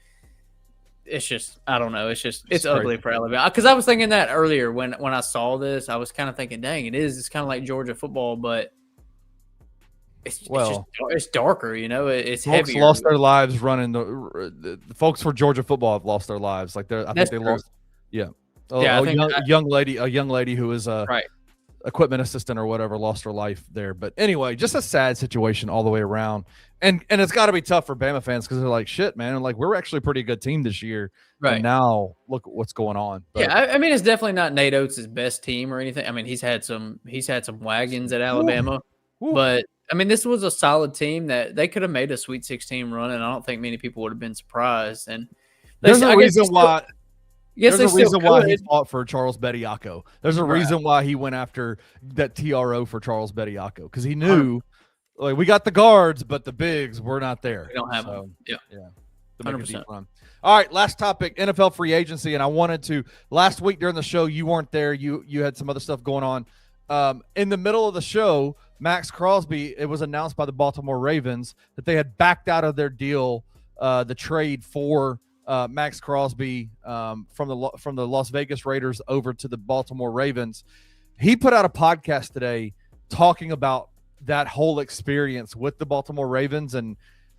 Speaker 3: it's just, I don't know. It's ugly for Alabama. Because I was thinking that earlier when I saw this, I was kind of thinking, dang, it's kind of like Georgia football, but it's darker, it's
Speaker 1: folks
Speaker 3: heavier.
Speaker 1: Lost their lives running the folks for Georgia football have lost their lives. Like I think they lost. Yeah. A young lady who is equipment assistant or whatever lost her life there. But anyway, just a sad situation all the way around. And it's got to be tough for Bama fans because they're like, shit, man. Like, we're actually a pretty good team this year. Right. And now look at what's going on. But,
Speaker 3: I mean, it's definitely not Nate Oates' best team or anything. I mean, he's had some wagons at Alabama. Ooh. But I mean, this was a solid team that they could have made a Sweet 16 run, and I don't think many people would have been surprised. And
Speaker 1: there's a reason why he fought for Charles Bediako. There's a reason why he went after that TRO for Charles Bediako, because he knew, like, we got the guards, but the bigs, we're not there.
Speaker 3: We don't have them. Yeah.
Speaker 1: 100%. All right, last topic, NFL free agency, and I wanted to last week during the show, you weren't there. You had some other stuff going on. In the middle of the show, Max Crosby, it was announced by the Baltimore Ravens that they had backed out of their deal, the trade for Max Crosby from the Las Vegas Raiders over to the Baltimore Ravens. He put out a podcast today talking about that whole experience with the Baltimore Ravens, and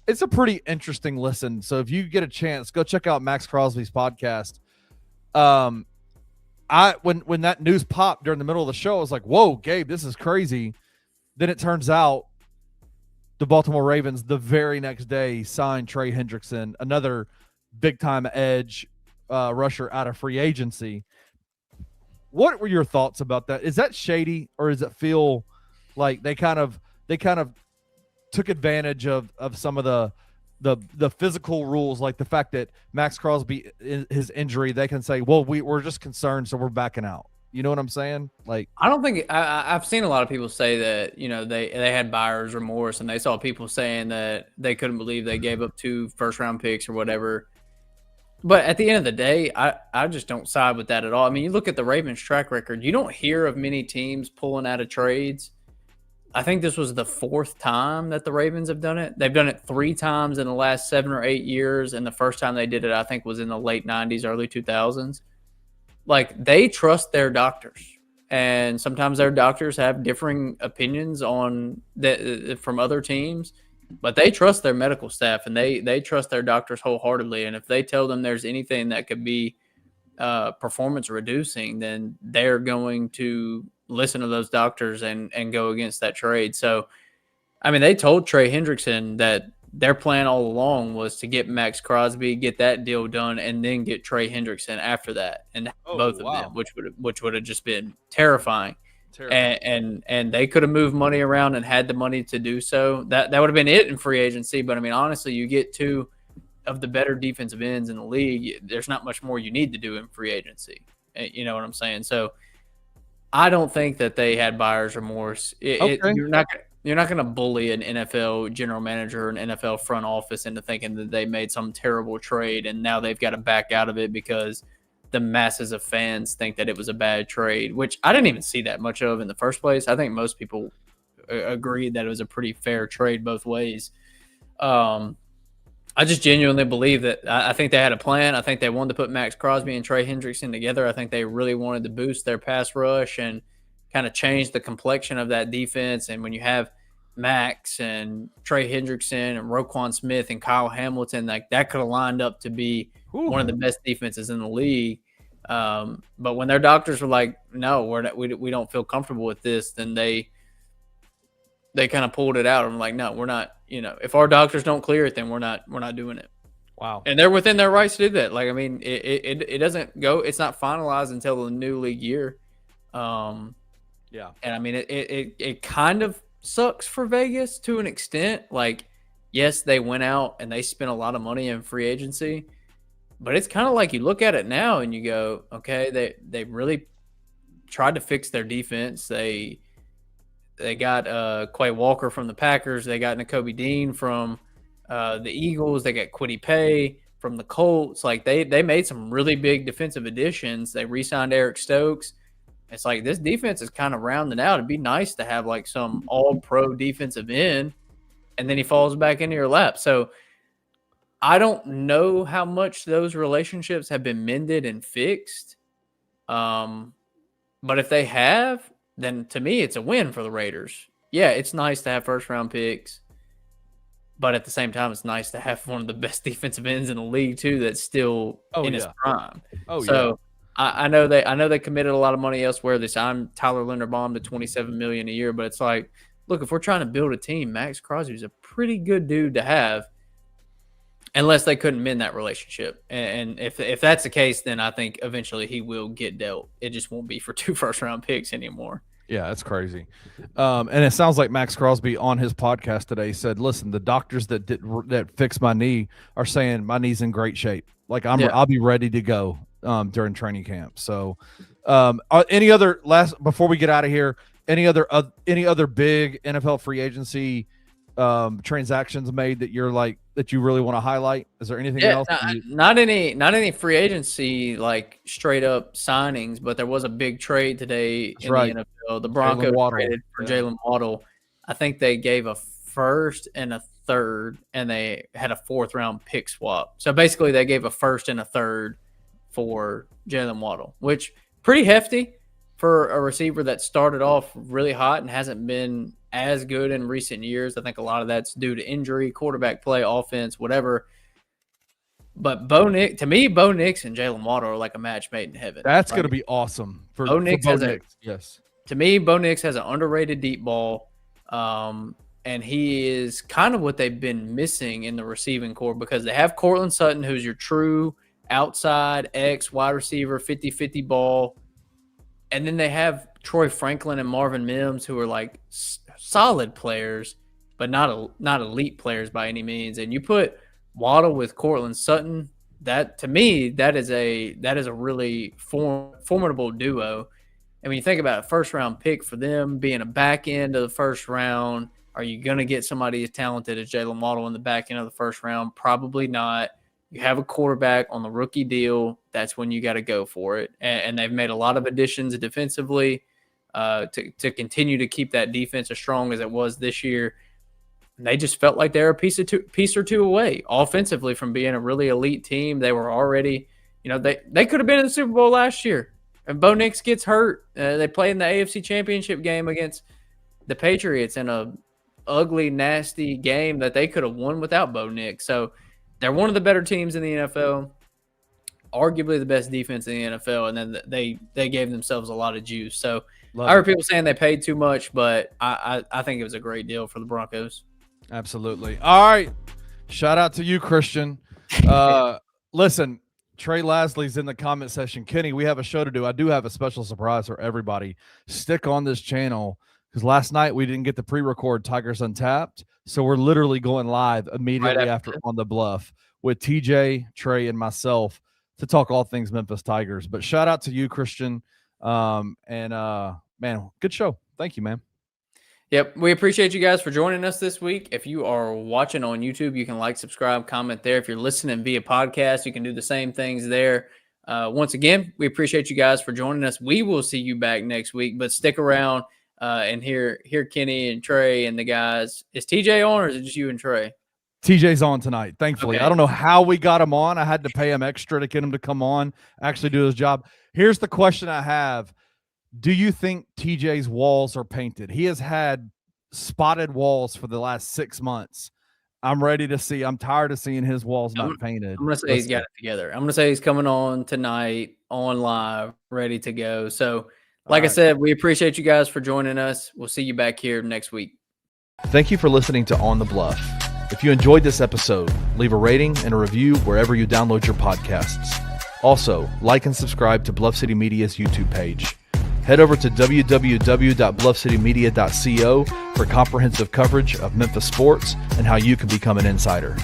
Speaker 1: it's a pretty interesting listen. So if you get a chance, go check out Max Crosby's podcast. When that news popped during the middle of the show, I was like, whoa, Gabe, this is crazy. Then it turns out the Baltimore Ravens the very next day signed Trey Hendrickson, another big-time edge rusher out of free agency. What were your thoughts about that? Is that shady, or does it feel like they kind of took advantage of some of the physical rules, like the fact that Max Crosby, his injury, they can say, well, we're just concerned, so we're backing out. You know what I'm saying? Like,
Speaker 3: I don't think I've seen a lot of people say that, they had buyer's remorse, and they saw people saying that they couldn't believe they gave up 2 first-round picks or whatever. But at the end of the day, I just don't side with that at all. I mean, you look at the Ravens' track record, you don't hear of many teams pulling out of trades. I think this was the 4th time that the Ravens have done it. They've done it 3 times in the last 7 or 8 years, and the first time they did it, I think, was in the late 90s, early 2000s. Like, they trust their doctors, and sometimes their doctors have differing opinions on from other teams, but they trust their medical staff, and they trust their doctors wholeheartedly. And if they tell them there's anything that could be performance reducing, then they're going to listen to those doctors and go against that trade. So, I mean, they told Trey Hendrickson that their plan all along was to get Max Crosby, get that deal done, and then get Trey Hendrickson after that, and both of them, which would have just been terrifying. And they could have moved money around and had the money to do so. That would have been it in free agency. But I mean, honestly, you get 2 of the better defensive ends in the league. There's not much more you need to do in free agency. You know what I'm saying? So I don't think that they had buyer's remorse. You're not going to bully an NFL general manager or an NFL front office into thinking that they made some terrible trade and now they've got to back out of it because the masses of fans think that it was a bad trade, which I didn't even see that much of in the first place. I think most people agreed that it was a pretty fair trade both ways. I just genuinely believe that I think they had a plan. I think they wanted to put Max Crosby and Trey Hendrickson together. I think they really wanted to boost their pass rush and kind of change the complexion of that defense. And when you have Max and Trey Hendrickson and Roquan Smith and Kyle Hamilton, like that could have lined up to be one of the best defenses in the league. But when their doctors were like, no, we don't feel comfortable with this, then they kind of pulled it out. I'm like, no, we're not, if our doctors don't clear it, then we're not doing it.
Speaker 1: Wow.
Speaker 3: And they're within their rights to do that. Like, I mean, it doesn't go, it's not finalized until the new league year.
Speaker 1: Yeah.
Speaker 3: And I mean, it kind of sucks for Vegas to an extent. Like, yes, they went out and they spent a lot of money in free agency, but it's kind of like you look at it now and you go, okay, they really tried to fix their defense. They got Quay Walker from the Packers. They got Nakobe Dean from the Eagles. They got Kwity Paye from the Colts. Like, they made some really big defensive additions. They re-signed Eric Stokes. It's like this defense is kind of rounding out. It'd be nice to have like some all-pro defensive end, and then he falls back into your lap. So I don't know how much those relationships have been mended and fixed. But if they have, then to me, it's a win for the Raiders. Yeah, it's nice to have first-round picks, but at the same time, it's nice to have one of the best defensive ends in the league too that's still in his prime. So I know they committed a lot of money elsewhere. They signed Tyler Linderbaum to $27 million a year, but it's like, look, if we're trying to build a team, Max Crosby is a pretty good dude to have, unless they couldn't mend that relationship. And if that's the case, then I think eventually he will get dealt. It just won't be for 2 first-round picks anymore.
Speaker 1: Yeah, that's crazy. And it sounds like Max Crosby on his podcast today said, listen, the doctors that fixed my knee are saying my knee's in great shape. Like I'll be ready to go during training camp. So any other before we get out of here, any other big NFL free agency transactions made that you're like that you really want to highlight? Is there anything else?
Speaker 3: Not any free agency like straight up signings, but there was a big trade today in the NFL. The Broncos traded for Jalen Waddle. I think they gave a first and a third, and they had a 4th round pick swap. So basically, they gave a first and a third for Jalen Waddle, which pretty hefty for a receiver that started off really hot and hasn't been as good in recent years. I think a lot of that's due to injury, quarterback play, offense, whatever. But Bo Nix and Jalen Waddle are like a match made in heaven.
Speaker 1: That's going to be awesome for Bo Nix. Yes.
Speaker 3: To me, Bo Nix has an underrated deep ball. And he is kind of what they've been missing in the receiving core because they have Cortland Sutton, who's your true outside X wide receiver, 50-50 ball. And then they have Troy Franklin and Marvin Mims, who are like solid players, but not elite players by any means. And you put Waddle with Cortland Sutton, that to me, that is a really formidable duo. And when you think about a first-round pick for them being a back end of the first round, are you going to get somebody as talented as Jalen Waddle in the back end of the first round? Probably not. You have a quarterback on the rookie deal. That's when you got to go for it. And they've made a lot of additions defensively to continue to keep that defense as strong as it was this year. And they just felt like they were a piece or two away offensively from being a really elite team. They were already, they could have been in the Super Bowl last year. And Bo Nix gets hurt. They play in the AFC Championship game against the Patriots in a ugly, nasty game that they could have won without Bo Nix. So they're one of the better teams in the NFL, arguably the best defense in the NFL, and then they gave themselves a lot of juice. So I heard people saying they paid too much, but I think it was a great deal for the Broncos.
Speaker 1: Absolutely. All right. Shout out to you, Christian. Listen, Trey Lasley's in the comment section. Kenny, we have a show to do. I do have a special surprise for everybody. Stick on this channel. Because last night we didn't get the pre-record Tigers Untapped, so we're literally going live immediately after On the Bluff with TJ, Trey, and myself to talk all things Memphis Tigers. But shout out to you, Christian, man, good show. Thank you, man.
Speaker 3: Yep, we appreciate you guys for joining us this week. If you are watching on YouTube, you can like, subscribe, comment there. If you're listening via podcast, you can do the same things there. Once again, we appreciate you guys for joining us. We will see you back next week, but stick around. And hear Kenny and Trey and the guys. Is TJ on or is it just you and Trey?
Speaker 1: TJ's on tonight, thankfully. Okay. I don't know how we got him on. I had to pay him extra to get him to come on, actually do his job. Here's the question I have. Do you think TJ's walls are painted? He has had spotted walls for the last 6 months. I'm ready to see. I'm tired of seeing his walls not painted.
Speaker 3: I'm going to say he's got it together. I'm going to say he's coming on tonight, on live, ready to go. So, like I said, we appreciate you guys for joining us. We'll see you back here next week.
Speaker 1: Thank you for listening to On the Bluff. If you enjoyed this episode, leave a rating and a review wherever you download your podcasts. Also, like and subscribe to Bluff City Media's YouTube page. Head over to www.bluffcitymedia.co for comprehensive coverage of Memphis sports and how you can become an insider.